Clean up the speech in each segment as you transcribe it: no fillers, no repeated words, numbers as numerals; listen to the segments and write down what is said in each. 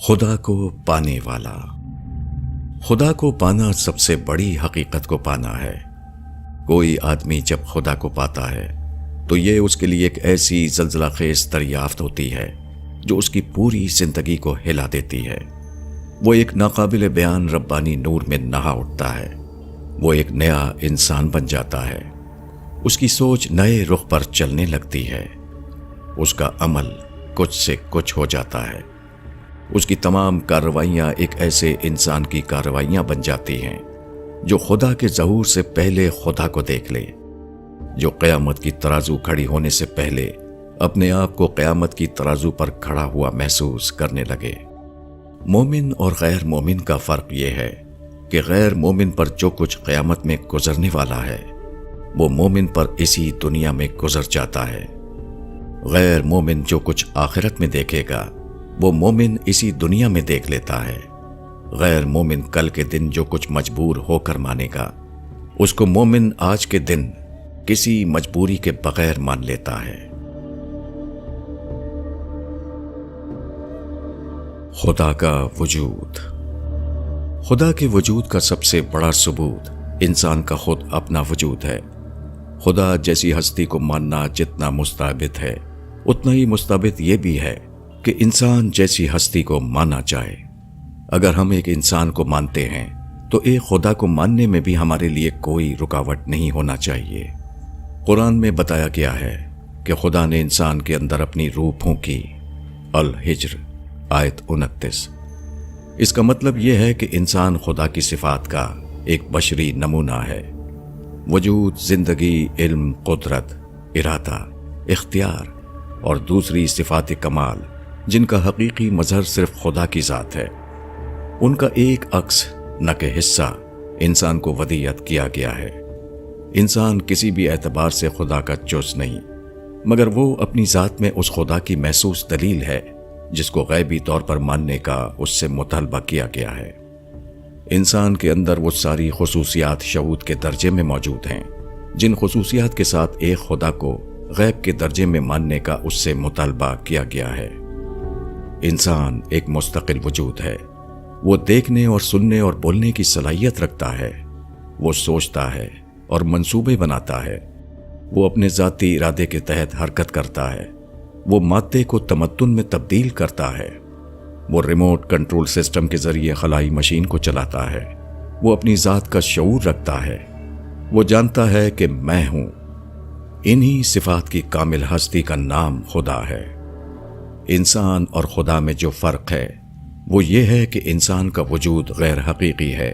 خدا کو پانے والا۔ خدا کو پانا سب سے بڑی حقیقت کو پانا ہے۔ کوئی آدمی جب خدا کو پاتا ہے تو یہ اس کے لیے ایک ایسی زلزلہ خیز دریافت ہوتی ہے جو اس کی پوری زندگی کو ہلا دیتی ہے۔ وہ ایک ناقابل بیان ربانی نور میں نہا اٹھتا ہے۔ وہ ایک نیا انسان بن جاتا ہے۔ اس کی سوچ نئے رخ پر چلنے لگتی ہے۔ اس کا عمل کچھ سے کچھ ہو جاتا ہے۔ اس کی تمام کارروائیاں ایک ایسے انسان کی کارروائیاں بن جاتی ہیں جو خدا کے ظہور سے پہلے خدا کو دیکھ لے، جو قیامت کی ترازو کھڑی ہونے سے پہلے اپنے آپ کو قیامت کی ترازو پر کھڑا ہوا محسوس کرنے لگے۔ مومن اور غیر مومن کا فرق یہ ہے کہ غیر مومن پر جو کچھ قیامت میں گزرنے والا ہے وہ مومن پر اسی دنیا میں گزر جاتا ہے۔ غیر مومن جو کچھ آخرت میں دیکھے گا وہ مومن اسی دنیا میں دیکھ لیتا ہے۔ غیر مومن کل کے دن جو کچھ مجبور ہو کر مانے گا اس کو مومن آج کے دن کسی مجبوری کے بغیر مان لیتا ہے۔ خدا کا وجود۔ خدا کے وجود کا سب سے بڑا ثبوت انسان کا خود اپنا وجود ہے۔ خدا جیسی ہستی کو ماننا جتنا مستعبد ہے اتنا ہی مستعبد یہ بھی ہے کہ انسان جیسی ہستی کو مانا جائے۔ اگر ہم ایک انسان کو مانتے ہیں تو ایک خدا کو ماننے میں بھی ہمارے لیے کوئی رکاوٹ نہیں ہونا چاہیے۔ قرآن میں بتایا گیا ہے کہ خدا نے انسان کے اندر اپنی روح پھونکی۔ الحجر آیت 29۔ اس کا مطلب یہ ہے کہ انسان خدا کی صفات کا ایک بشری نمونہ ہے۔ وجود، زندگی، علم، قدرت، ارادہ، اختیار اور دوسری صفات کمال جن کا حقیقی مظہر صرف خدا کی ذات ہے، ان کا ایک عکس نہ کہ حصہ انسان کو ودیعت کیا گیا ہے۔ انسان کسی بھی اعتبار سے خدا کا جز نہیں، مگر وہ اپنی ذات میں اس خدا کی محسوس دلیل ہے جس کو غیبی طور پر ماننے کا اس سے مطالبہ کیا گیا ہے۔ انسان کے اندر وہ ساری خصوصیات شعور کے درجے میں موجود ہیں جن خصوصیات کے ساتھ ایک خدا کو غیب کے درجے میں ماننے کا اس سے مطالبہ کیا گیا ہے۔ انسان ایک مستقل وجود ہے۔ وہ دیکھنے اور سننے اور بولنے کی صلاحیت رکھتا ہے۔ وہ سوچتا ہے اور منصوبے بناتا ہے۔ وہ اپنے ذاتی ارادے کے تحت حرکت کرتا ہے۔ وہ مادے کو تمدن میں تبدیل کرتا ہے۔ وہ ریموٹ کنٹرول سسٹم کے ذریعے خلائی مشین کو چلاتا ہے۔ وہ اپنی ذات کا شعور رکھتا ہے۔ وہ جانتا ہے کہ میں ہوں۔ انہی صفات کی کامل ہستی کا نام خدا ہے۔ انسان اور خدا میں جو فرق ہے وہ یہ ہے کہ انسان کا وجود غیر حقیقی ہے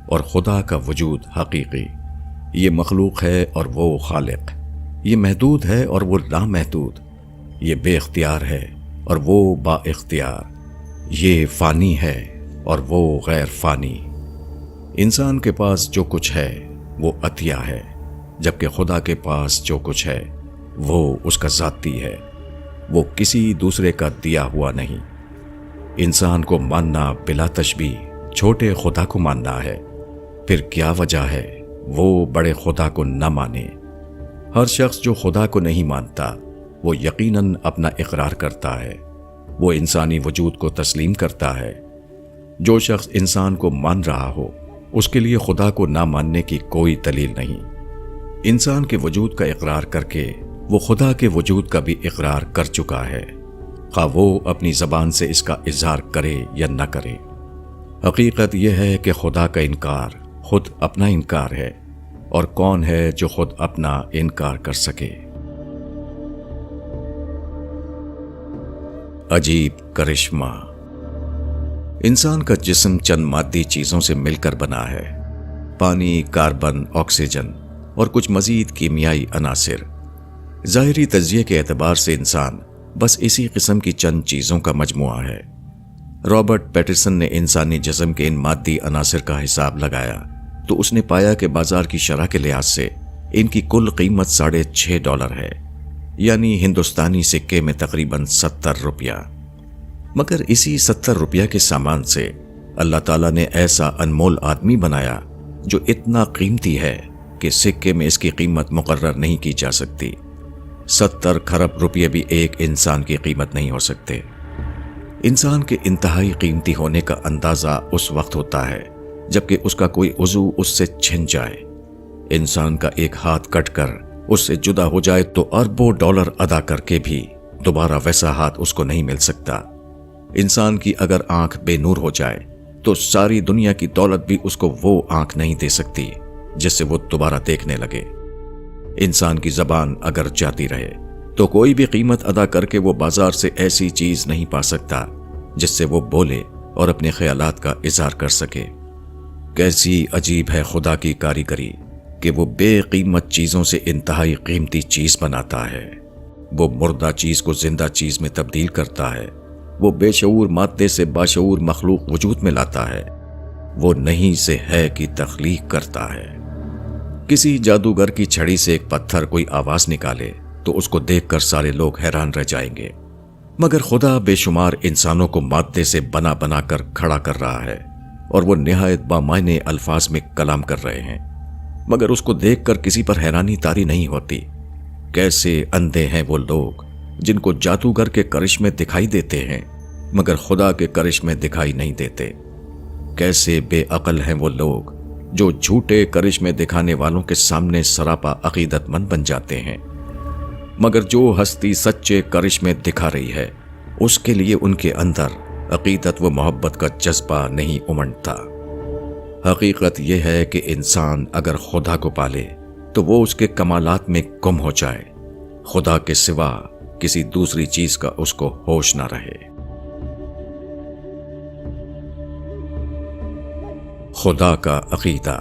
اور خدا کا وجود حقیقی۔ یہ مخلوق ہے اور وہ خالق۔ یہ محدود ہے اور وہ لامحدود۔ یہ بے اختیار ہے اور وہ با اختیار۔ یہ فانی ہے اور وہ غیر فانی۔ انسان کے پاس جو کچھ ہے وہ عطیہ ہے، جبکہ خدا کے پاس جو کچھ ہے وہ اس کا ذاتی ہے۔ وہ کسی دوسرے کا دیا ہوا نہیں۔ انسان کو ماننا بلا تشبیہ چھوٹے خدا کو ماننا ہے۔ پھر کیا وجہ ہے وہ بڑے خدا کو نہ مانے؟ ہر شخص جو خدا کو نہیں مانتا وہ یقیناً اپنا اقرار کرتا ہے۔ وہ انسانی وجود کو تسلیم کرتا ہے۔ جو شخص انسان کو مان رہا ہو اس کے لیے خدا کو نہ ماننے کی کوئی دلیل نہیں۔ انسان کے وجود کا اقرار کر کے وہ خدا کے وجود کا بھی اقرار کر چکا ہے، خواہ وہ اپنی زبان سے اس کا اظہار کرے یا نہ کرے۔ حقیقت یہ ہے کہ خدا کا انکار خود اپنا انکار ہے، اور کون ہے جو خود اپنا انکار کر سکے؟ عجیب کرشمہ۔ انسان کا جسم چند مادی چیزوں سے مل کر بنا ہے: پانی، کاربن، آکسیجن اور کچھ مزید کیمیائی عناصر۔ ظاہری تجزیے کے اعتبار سے انسان بس اسی قسم کی چند چیزوں کا مجموعہ ہے۔ رابرٹ پیٹرسن نے انسانی جسم کے ان مادی عناصر کا حساب لگایا تو اس نے پایا کہ بازار کی شرح کے لحاظ سے ان کی کل قیمت $6.5 ہے، یعنی ہندوستانی سکے میں تقریباً 70 روپیہ۔ مگر اسی 70 روپیہ کے سامان سے اللہ تعالیٰ نے ایسا انمول آدمی بنایا جو اتنا قیمتی ہے کہ سکے میں اس کی قیمت مقرر نہیں کی جا سکتی۔ 70 کھرب روپیے بھی ایک انسان کی قیمت نہیں ہو سکتے۔ انسان کے انتہائی قیمتی ہونے کا اندازہ اس وقت ہوتا ہے جبکہ اس کا کوئی عضو اس سے چھن جائے۔ انسان کا ایک ہاتھ کٹ کر اس سے جدا ہو جائے تو اربوں ڈالر ادا کر کے بھی دوبارہ ویسا ہاتھ اس کو نہیں مل سکتا۔ انسان کی اگر آنکھ بے نور ہو جائے تو ساری دنیا کی دولت بھی اس کو وہ آنکھ نہیں دے سکتی جس سے وہ دوبارہ دیکھنے لگے۔ انسان کی زبان اگر جاتی رہے تو کوئی بھی قیمت ادا کر کے وہ بازار سے ایسی چیز نہیں پا سکتا جس سے وہ بولے اور اپنے خیالات کا اظہار کر سکے۔ کیسی عجیب ہے خدا کی کاریگری کہ وہ بے قیمت چیزوں سے انتہائی قیمتی چیز بناتا ہے۔ وہ مردہ چیز کو زندہ چیز میں تبدیل کرتا ہے۔ وہ بے شعور مادے سے باشعور مخلوق وجود میں لاتا ہے۔ وہ نہیں سے ہے کی تخلیق کرتا ہے۔ کسی جادوگر کی چھڑی سے ایک پتھر کوئی آواز نکالے تو اس کو دیکھ کر سارے لوگ حیران رہ جائیں گے، مگر خدا بے شمار انسانوں کو مادے سے بنا بنا کر کھڑا کر رہا ہے اور وہ نہایت بامعنی الفاظ میں کلام کر رہے ہیں، مگر اس کو دیکھ کر کسی پر حیرانی طاری نہیں ہوتی۔ کیسے اندھے ہیں وہ لوگ جن کو جادوگر کے کرشمے دکھائی دیتے ہیں مگر خدا کے کرشمے دکھائی نہیں دیتے۔ کیسے بے عقل ہیں وہ لوگ جو جھوٹے کرشمے دکھانے والوں کے سامنے سراپا عقیدت مند بن جاتے ہیں، مگر جو ہستی سچے کرشمے دکھا رہی ہے اس کے لیے ان کے اندر عقیدت و محبت کا جذبہ نہیں امنڈتا۔ حقیقت یہ ہے کہ انسان اگر خدا کو پالے تو وہ اس کے کمالات میں گم ہو جائے، خدا کے سوا کسی دوسری چیز کا اس کو ہوش نہ رہے۔ خدا کا عقیدہ۔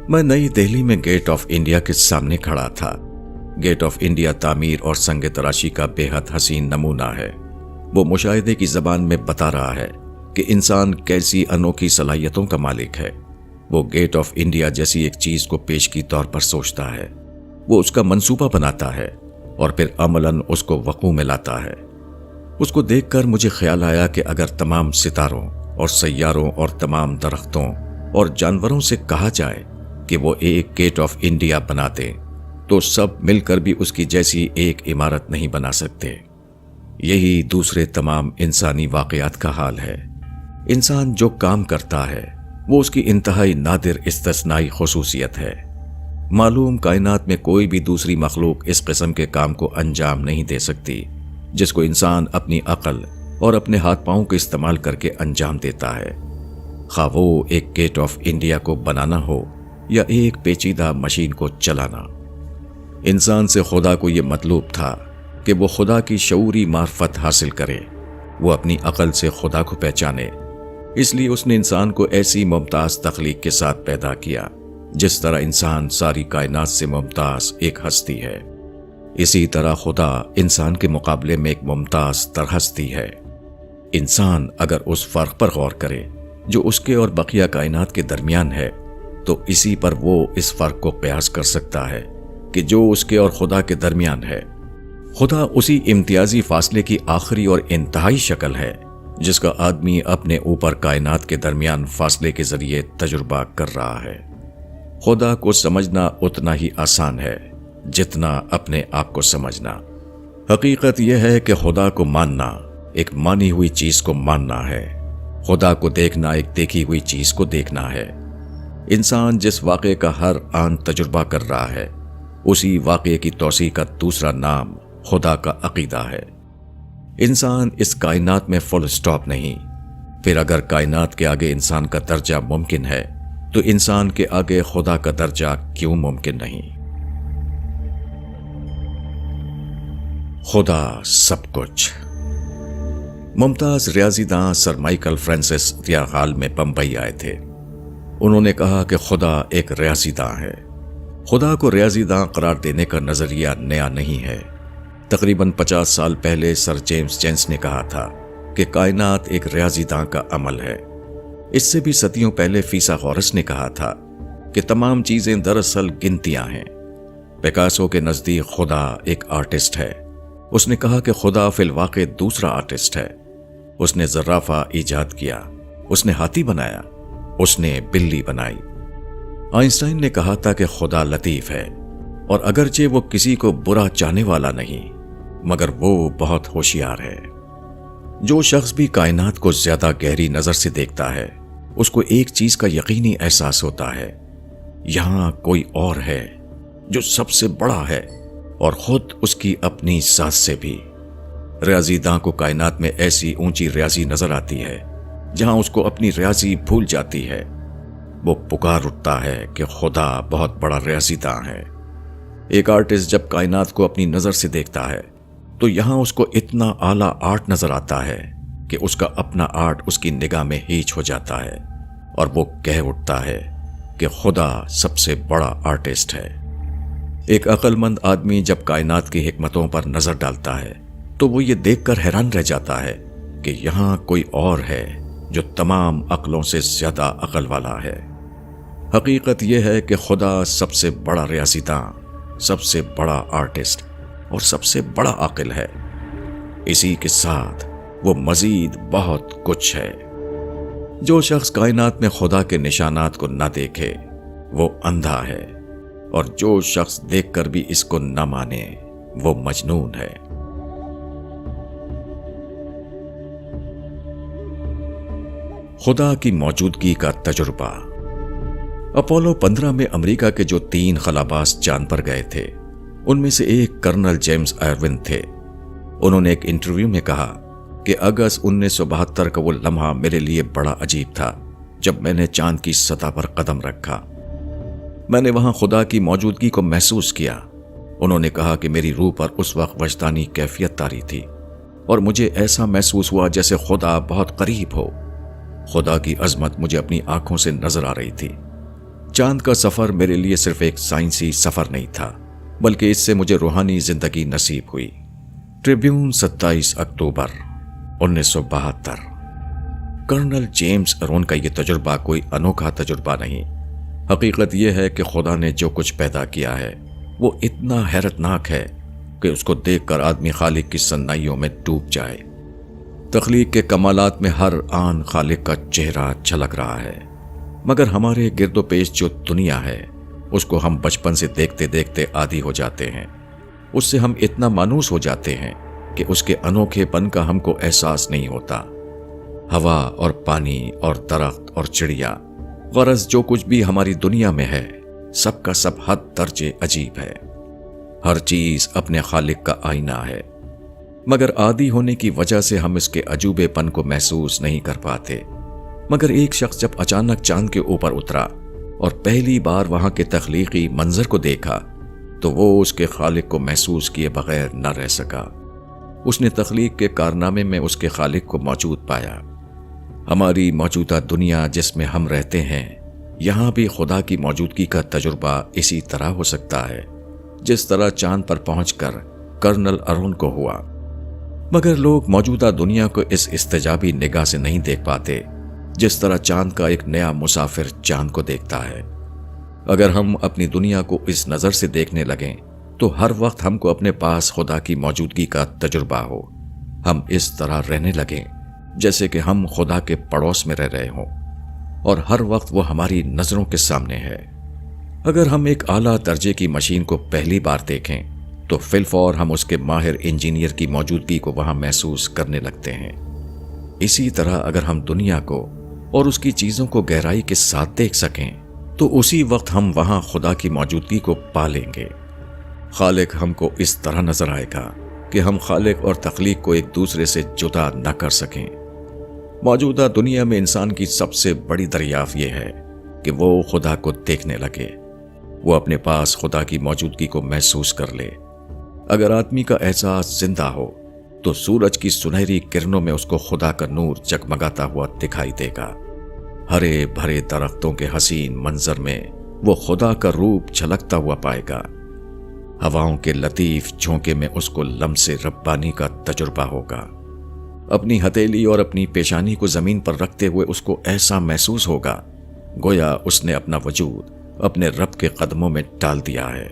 میں نئی دہلی میں گیٹ آف انڈیا کے سامنے کھڑا تھا۔ گیٹ آف انڈیا تعمیر اور سنگ تراشی کا بے حد حسین نمونہ ہے۔ وہ مشاہدے کی زبان میں بتا رہا ہے کہ انسان کیسی انوکھی صلاحیتوں کا مالک ہے۔ وہ گیٹ آف انڈیا جیسی ایک چیز کو پیشگی طور پر سوچتا ہے، وہ اس کا منصوبہ بناتا ہے اور پھر عملاً اس کو وقوع میں لاتا ہے۔ اس کو دیکھ کر مجھے خیال آیا کہ اگر تمام ستاروں اور سیاروں اور تمام درختوں اور جانوروں سے کہا جائے کہ وہ ایک گیٹ آف انڈیا بنا دیں تو سب مل کر بھی اس کی جیسی ایک عمارت نہیں بنا سکتے۔ یہی دوسرے تمام انسانی واقعات کا حال ہے۔ انسان جو کام کرتا ہے وہ اس کی انتہائی نادر استثنائی خصوصیت ہے۔ معلوم کائنات میں کوئی بھی دوسری مخلوق اس قسم کے کام کو انجام نہیں دے سکتی جس کو انسان اپنی عقل اور اپنے ہاتھ پاؤں کے استعمال کر کے انجام دیتا ہے، خواہ وہ ایک گیٹ آف انڈیا کو بنانا ہو یا ایک پیچیدہ مشین کو چلانا۔ انسان سے خدا کو یہ مطلوب تھا کہ وہ خدا کی شعوری معرفت حاصل کرے، وہ اپنی عقل سے خدا کو پہچانے۔ اس لیے اس نے انسان کو ایسی ممتاز تخلیق کے ساتھ پیدا کیا جس طرح انسان ساری کائنات سے ممتاز ایک ہستی ہے، اسی طرح خدا انسان کے مقابلے میں ایک ممتاز تر ہستی ہے۔ انسان اگر اس فرق پر غور کرے جو اس کے اور بقیہ کائنات کے درمیان ہے تو اسی پر وہ اس فرق کو قیاس کر سکتا ہے کہ جو اس کے اور خدا کے درمیان ہے۔ خدا اسی امتیازی فاصلے کی آخری اور انتہائی شکل ہے جس کا آدمی اپنے اوپر کائنات کے درمیان فاصلے کے ذریعے تجربہ کر رہا ہے۔ خدا کو سمجھنا اتنا ہی آسان ہے جتنا اپنے آپ کو سمجھنا۔ حقیقت یہ ہے کہ خدا کو ماننا ایک مانی ہوئی چیز کو ماننا ہے، خدا کو دیکھنا ایک دیکھی ہوئی چیز کو دیکھنا ہے۔ انسان جس واقعے کا ہر آن تجربہ کر رہا ہے اسی واقعے کی توسیع کا دوسرا نام خدا کا عقیدہ ہے۔ انسان اس کائنات میں فل سٹاپ نہیں، پھر اگر کائنات کے آگے انسان کا درجہ ممکن ہے تو انسان کے آگے خدا کا درجہ کیوں ممکن نہیں؟ خدا سب کچھ۔ ممتاز ریاضی داں سر مائیکل فرانسس ریاغال میں بمبئی آئے تھے۔ انہوں نے کہا کہ خدا ایک ریاضی داں ہے۔ خدا کو ریاضی داں قرار دینے کا نظریہ نیا نہیں ہے۔ تقریباً 50 سال پہلے سر جیمز جینس نے کہا تھا کہ کائنات ایک ریاضی داں کا عمل ہے۔ اس سے بھی صدیوں پہلے فیثاغورس نے کہا تھا کہ تمام چیزیں دراصل گنتیاں ہیں۔ پیکاسو کے نزدیک خدا ایک آرٹسٹ ہے۔ اس نے کہا کہ خدا فی الواقع دوسرا آرٹسٹ ہے۔ اس نے زرافہ ایجاد کیا، اس نے ہاتھی بنایا، اس نے بلی بنائی۔ آئنسٹائن نے کہا تھا کہ خدا لطیف ہے اور اگرچہ وہ کسی کو برا چاہنے والا نہیں مگر وہ بہت ہوشیار ہے۔ جو شخص بھی کائنات کو زیادہ گہری نظر سے دیکھتا ہے اس کو ایک چیز کا یقینی احساس ہوتا ہے، یہاں کوئی اور ہے جو سب سے بڑا ہے اور خود اس کی اپنی ذات سے بھی۔ ریاضی داں کو کائنات میں ایسی اونچی ریاضی نظر آتی ہے جہاں اس کو اپنی ریاضی بھول جاتی ہے۔ وہ پکار اٹھتا ہے کہ خدا بہت بڑا ریاضی داں ہے۔ ایک آرٹسٹ جب کائنات کو اپنی نظر سے دیکھتا ہے تو یہاں اس کو اتنا اعلیٰ آرٹ نظر آتا ہے کہ اس کا اپنا آرٹ اس کی نگاہ میں ہیچ ہو جاتا ہے اور وہ کہہ اٹھتا ہے کہ خدا سب سے بڑا آرٹسٹ ہے۔ ایک عقل مند آدمی جب کائنات کی حکمتوں پر نظر ڈالتا ہے تو وہ یہ دیکھ کر حیران رہ جاتا ہے کہ یہاں کوئی اور ہے جو تمام عقلوں سے زیادہ عقل والا ہے۔ حقیقت یہ ہے کہ خدا سب سے بڑا ریاضی داں، سب سے بڑا آرٹسٹ اور سب سے بڑا عاقل ہے۔ اسی کے ساتھ وہ مزید بہت کچھ ہے۔ جو شخص کائنات میں خدا کے نشانات کو نہ دیکھے وہ اندھا ہے، اور جو شخص دیکھ کر بھی اس کو نہ مانے وہ مجنون ہے۔ خدا کی موجودگی کا تجربہ۔ اپولو 15 میں امریکہ کے جو 3 خلاباز چاند پر گئے تھے ان میں سے ایک کرنل جیمز ایروین تھے۔ انہوں نے ایک انٹرویو میں کہا کہ اگست 1972 کا وہ لمحہ میرے لیے بڑا عجیب تھا جب میں نے چاند کی سطح پر قدم رکھا۔ میں نے وہاں خدا کی موجودگی کو محسوس کیا۔ انہوں نے کہا کہ میری روح پر اس وقت وجدانی کیفیت طاری تھی اور مجھے ایسا محسوس ہوا جیسے خدا بہت قریب ہو۔ خدا کی عظمت مجھے اپنی آنکھوں سے نظر آ رہی تھی۔ چاند کا سفر میرے لیے صرف ایک سائنسی سفر نہیں تھا بلکہ اس سے مجھے روحانی زندگی نصیب ہوئی۔ ٹریبیون 27 اکتوبر 1972۔ کرنل جیمز ایروین کا یہ تجربہ کوئی انوکھا تجربہ نہیں۔ حقیقت یہ ہے کہ خدا نے جو کچھ پیدا کیا ہے وہ اتنا حیرت ناک ہے کہ اس کو دیکھ کر آدمی خالق کی صنائیوں میں ڈوب جائے۔ تخلیق کے کمالات میں ہر آن خالق کا چہرہ جھلک رہا ہے، مگر ہمارے گرد و پیش جو دنیا ہے اس کو ہم بچپن سے دیکھتے دیکھتے عادی ہو جاتے ہیں۔ اس سے ہم اتنا مانوس ہو جاتے ہیں کہ اس کے انوکھے پن کا ہم کو احساس نہیں ہوتا۔ ہوا اور پانی اور درخت اور چڑیا، غرض جو کچھ بھی ہماری دنیا میں ہے سب کا سب حد درجے عجیب ہے۔ ہر چیز اپنے خالق کا آئینہ ہے، مگر عادی ہونے کی وجہ سے ہم اس کے عجوبے پن کو محسوس نہیں کر پاتے۔ مگر ایک شخص جب اچانک چاند کے اوپر اترا اور پہلی بار وہاں کے تخلیقی منظر کو دیکھا تو وہ اس کے خالق کو محسوس کیے بغیر نہ رہ سکا۔ اس نے تخلیق کے کارنامے میں اس کے خالق کو موجود پایا۔ ہماری موجودہ دنیا جس میں ہم رہتے ہیں یہاں بھی خدا کی موجودگی کا تجربہ اسی طرح ہو سکتا ہے جس طرح چاند پر پہنچ کر کرنل ایروین کو ہوا، مگر لوگ موجودہ دنیا کو اس استجابی نگاہ سے نہیں دیکھ پاتے جس طرح چاند کا ایک نیا مسافر چاند کو دیکھتا ہے۔ اگر ہم اپنی دنیا کو اس نظر سے دیکھنے لگیں تو ہر وقت ہم کو اپنے پاس خدا کی موجودگی کا تجربہ ہو۔ ہم اس طرح رہنے لگیں جیسے کہ ہم خدا کے پڑوس میں رہ رہے ہوں اور ہر وقت وہ ہماری نظروں کے سامنے ہے۔ اگر ہم ایک اعلیٰ درجے کی مشین کو پہلی بار دیکھیں تو فی الفور ہم اس کے ماہر انجینئر کی موجودگی کو وہاں محسوس کرنے لگتے ہیں۔ اسی طرح اگر ہم دنیا کو اور اس کی چیزوں کو گہرائی کے ساتھ دیکھ سکیں تو اسی وقت ہم وہاں خدا کی موجودگی کو پا لیں گے۔ خالق ہم کو اس طرح نظر آئے گا کہ ہم خالق اور تخلیق کو ایک دوسرے سے جدا نہ کر سکیں۔ موجودہ دنیا میں انسان کی سب سے بڑی دریافت یہ ہے کہ وہ خدا کو دیکھنے لگے، وہ اپنے پاس خدا کی موجودگی کو محسوس کر لے۔ اگر آدمی کا احساس زندہ ہو تو سورج کی سنہری کرنوں میں اس کو خدا کا نور جگمگاتا ہوا دکھائی دے گا۔ ہرے بھرے درختوں کے حسین منظر میں وہ خدا کا روپ جھلکتا ہوا پائے گا۔ ہواؤں کے لطیف جھونکے میں اس کو لمس ربانی کا تجربہ ہوگا۔ اپنی ہتھیلی اور اپنی پیشانی کو زمین پر رکھتے ہوئے اس کو ایسا محسوس ہوگا گویا اس نے اپنا وجود اپنے رب کے قدموں میں ڈال دیا ہے۔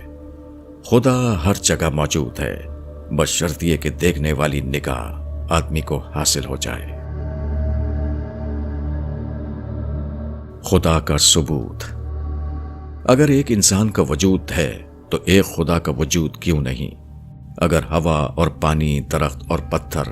خدا ہر جگہ موجود ہے، بشرط یہ کہ دیکھنے والی نگاہ آدمی کو حاصل ہو جائے۔ خدا کا ثبوت۔ اگر ایک انسان کا وجود ہے تو ایک خدا کا وجود کیوں نہیں؟ اگر ہوا اور پانی، درخت اور پتھر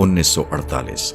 1948।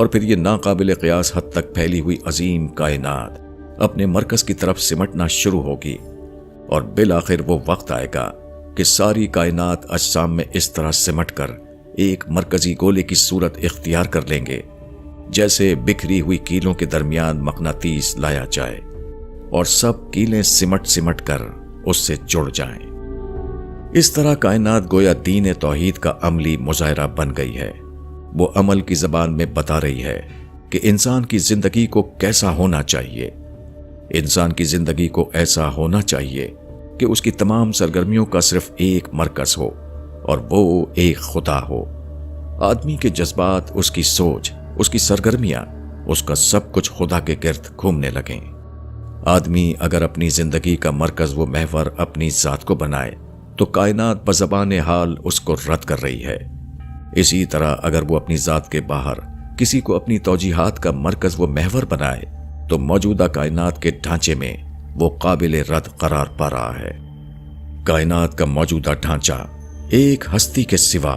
اور پھر یہ ناقابل قیاس حد تک پھیلی ہوئی عظیم کائنات اپنے مرکز کی طرف سمٹنا شروع ہوگی، اور بالآخر وہ وقت آئے گا کہ ساری کائنات اجسام میں اس طرح سمٹ کر ایک مرکزی گولے کی صورت اختیار کر لیں گے جیسے بکھری ہوئی کیلوں کے درمیان مقناطیس لایا جائے اور سب کیلیں سمٹ کر اس سے جڑ جائیں۔ اس طرح کائنات گویا دین توحید کا عملی مظاہرہ بن گئی ہے۔ وہ عمل کی زبان میں بتا رہی ہے کہ انسان کی زندگی کو کیسا ہونا چاہیے۔ انسان کی زندگی کو ایسا ہونا چاہیے کہ اس کی تمام سرگرمیوں کا صرف ایک مرکز ہو اور وہ ایک خدا ہو۔ آدمی کے جذبات، اس کی سوچ، اس کی سرگرمیاں، اس کا سب کچھ خدا کے گرد گھومنے لگیں۔ آدمی اگر اپنی زندگی کا مرکز و محور اپنی ذات کو بنائے تو کائنات بزبان حال اس کو رد کر رہی ہے۔ اسی طرح اگر وہ اپنی ذات کے باہر کسی کو اپنی توجیہات کا مرکز و محور بنائے تو موجودہ کائنات کے ڈھانچے میں وہ قابل رد قرار پا رہا ہے۔ کائنات کا موجودہ ڈھانچہ ایک ہستی کے سوا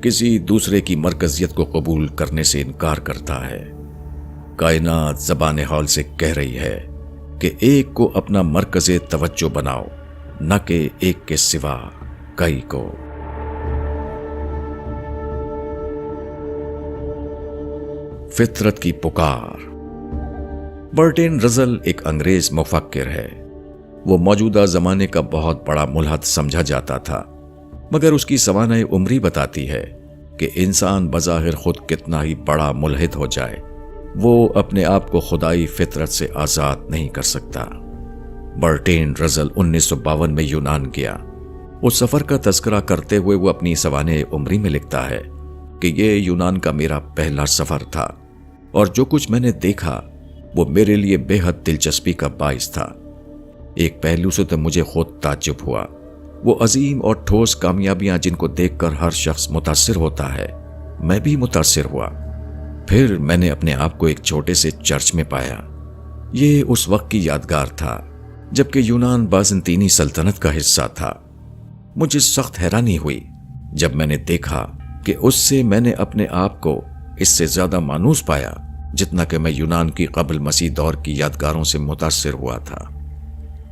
کسی دوسرے کی مرکزیت کو قبول کرنے سے انکار کرتا ہے۔ کائنات زبان حال سے کہہ رہی ہے کہ ایک کو اپنا مرکز توجہ بناؤ، نہ کہ ایک کے سوا کئی کو۔ فطرت کی پکار۔ برٹین رزل ایک انگریز مفکر ہے۔ وہ موجودہ زمانے کا بہت بڑا ملحد سمجھا جاتا تھا، مگر اس کی سوانح عمری بتاتی ہے کہ انسان بظاہر خود کتنا ہی بڑا ملحد ہو جائے، وہ اپنے آپ کو خدائی فطرت سے آزاد نہیں کر سکتا۔ برٹین رزل 1952 میں یونان گیا۔ اس سفر کا تذکرہ کرتے ہوئے وہ اپنی سوانح عمری میں لکھتا ہے کہ یہ یونان کا میرا پہلا سفر تھا، اور جو کچھ میں نے دیکھا وہ میرے لیے بے حد دلچسپی کا باعث تھا۔ ایک پہلو سے تو مجھے خود تعجب ہوا، وہ عظیم اور ٹھوس کامیابیاں جن کو دیکھ کر ہر شخص متاثر ہوتا ہے، میں بھی متاثر ہوا۔ پھر میں نے اپنے آپ کو ایک چھوٹے سے چرچ میں پایا۔ یہ اس وقت کی یادگار تھا جبکہ یونان بازنطینی سلطنت کا حصہ تھا۔ مجھے سخت حیرانی ہوئی جب میں نے دیکھا کہ اس سے میں نے اپنے آپ کو اس سے زیادہ مانوس پایا جتنا کہ میں یونان کی قبل مسیح دور کی یادگاروں سے متاثر ہوا تھا۔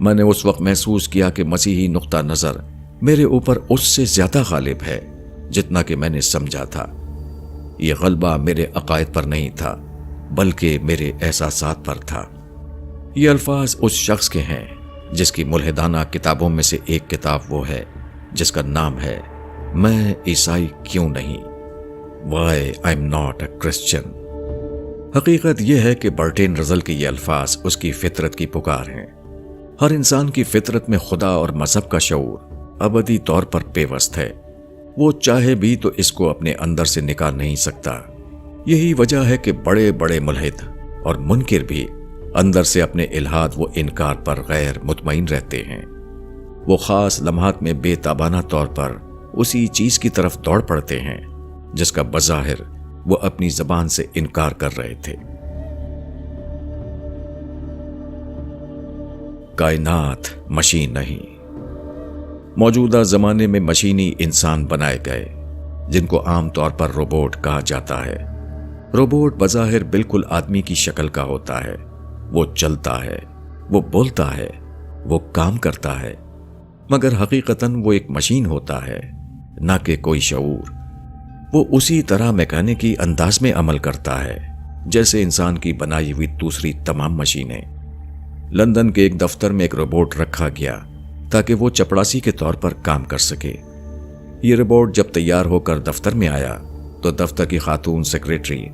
میں نے اس وقت محسوس کیا کہ مسیحی نقطہ نظر میرے اوپر اس سے زیادہ غالب ہے جتنا کہ میں نے سمجھا تھا۔ یہ غلبہ میرے عقائد پر نہیں تھا بلکہ میرے احساسات پر تھا۔ یہ الفاظ اس شخص کے ہیں جس کی ملحدانہ کتابوں میں سے ایک کتاب وہ ہے جس کا نام ہے میں عیسائی کیوں نہیں؟ Why I'm not a Christian۔ حقیقت یہ ہے کہ برٹین رزل کے یہ الفاظ اس کی فطرت کی پکار ہیں۔ ہر انسان کی فطرت میں خدا اور مذہب کا شعور ابدی طور پر پیوست ہے۔ وہ چاہے بھی تو اس کو اپنے اندر سے نکال نہیں سکتا۔ یہی وجہ ہے کہ بڑے بڑے ملحد اور منکر بھی اندر سے اپنے الحاد و انکار پر غیر مطمئن رہتے ہیں۔ وہ خاص لمحات میں بے تابانہ طور پر اسی چیز کی طرف دوڑ پڑتے ہیں جس کا بظاہر وہ اپنی زبان سے انکار کر رہے تھے۔ کائنات مشین نہیں۔ موجودہ زمانے میں مشینی انسان بنائے گئے جن کو عام طور پر روبوٹ کہا جاتا ہے۔ روبوٹ بظاہر بالکل آدمی کی شکل کا ہوتا ہے۔ وہ چلتا ہے، وہ بولتا ہے، وہ کام کرتا ہے، مگر حقیقتاً وہ ایک مشین ہوتا ہے، نہ کہ کوئی شعور۔ وہ اسی طرح میکینکی انداز میں عمل کرتا ہے جیسے انسان کی بنائی ہوئی دوسری تمام مشینیں۔ لندن کے ایک دفتر میں ایک روبوٹ رکھا گیا تاکہ وہ چپڑاسی کے طور پر کام کر سکے۔ یہ روبوٹ جب تیار ہو کر دفتر میں آیا تو دفتر کی خاتون سیکریٹری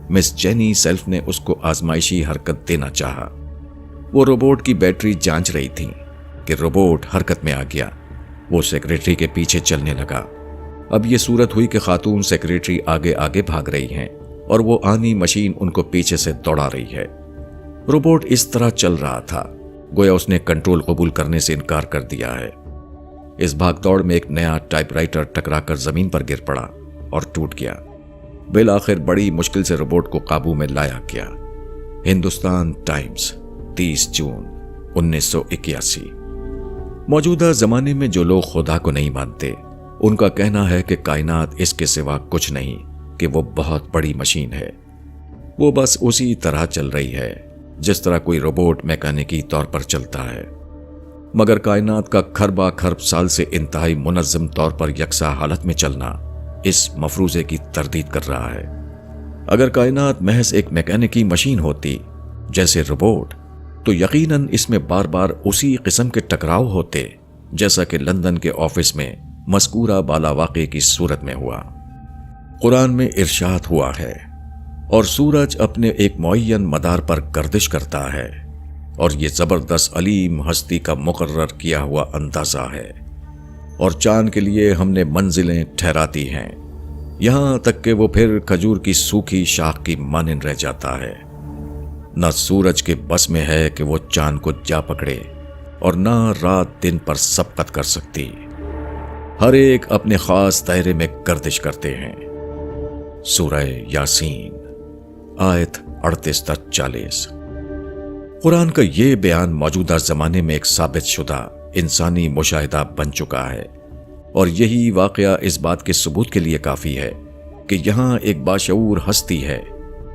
مس جینی سیلف نے اس کو آزمائشی حرکت دینا چاہا۔ وہ روبوٹ کی بیٹری جانچ رہی تھی کہ روبوٹ حرکت میں آ گیا۔ وہ سیکریٹری کے پیچھے چلنے لگا۔ اب یہ صورت ہوئی کہ خاتون سیکریٹری آگے آگے بھاگ رہی ہیں اور وہ آنی مشین ان کو پیچھے سے دوڑا رہی ہے۔ روبوٹ اس طرح چل رہا تھا گویا اس نے کنٹرول قبول کرنے سے انکار کر دیا ہے۔ اس بھاگ دوڑ میں ایک نیا ٹائپ رائٹر ٹکرا کر زمین پر گر پڑا اور ٹوٹ گیا۔ بالآخر بڑی مشکل سے روبوٹ کو قابو میں لایا گیا۔ ہندوستان ٹائمز 30 جون 1981۔ موجودہ زمانے میں جو لوگ خدا کو نہیں مانتے ان کا کہنا ہے کہ کائنات اس کے سوا کچھ نہیں کہ وہ بہت بڑی مشین ہے۔ وہ بس اسی طرح چل رہی ہے جس طرح کوئی روبوٹ میکینکی طور پر چلتا ہے، مگر کائنات کا کھربا کھرب سال سے انتہائی منظم طور پر یکساں حالت میں چلنا اس مفروضے کی تردید کر رہا ہے۔ اگر کائنات محض ایک میکینکی مشین ہوتی جیسے روبوٹ، تو یقیناً اس میں بار بار اسی قسم کے ٹکراؤ ہوتے جیسا کہ لندن کے آفس میں مذکورہ بالا واقعے کی صورت میں ہوا۔ قرآن میں ارشاد ہوا ہے، اور سورج اپنے ایک معین مدار پر گردش کرتا ہے، اور یہ زبردست علیم ہستی کا مقرر کیا ہوا اندازہ ہے، اور چاند کے لیے ہم نے منزلیں ٹھہراتی ہیں، یہاں تک کہ وہ پھر کھجور کی سوکھی شاخ کی مانند رہ جاتا ہے۔ نہ سورج کے بس میں ہے کہ وہ چاند کو جا پکڑے، اور نہ رات دن پر سبقت کر سکتی، ہر ایک اپنے خاص دائرے میں گردش کرتے ہیں۔ سورہ یاسین آیت 38-40۔ قرآن کا یہ بیان موجودہ زمانے میں ایک ثابت شدہ انسانی مشاہدہ بن چکا ہے، اور یہی واقعہ اس بات کے ثبوت کے لیے کافی ہے کہ یہاں ایک باشعور ہستی ہے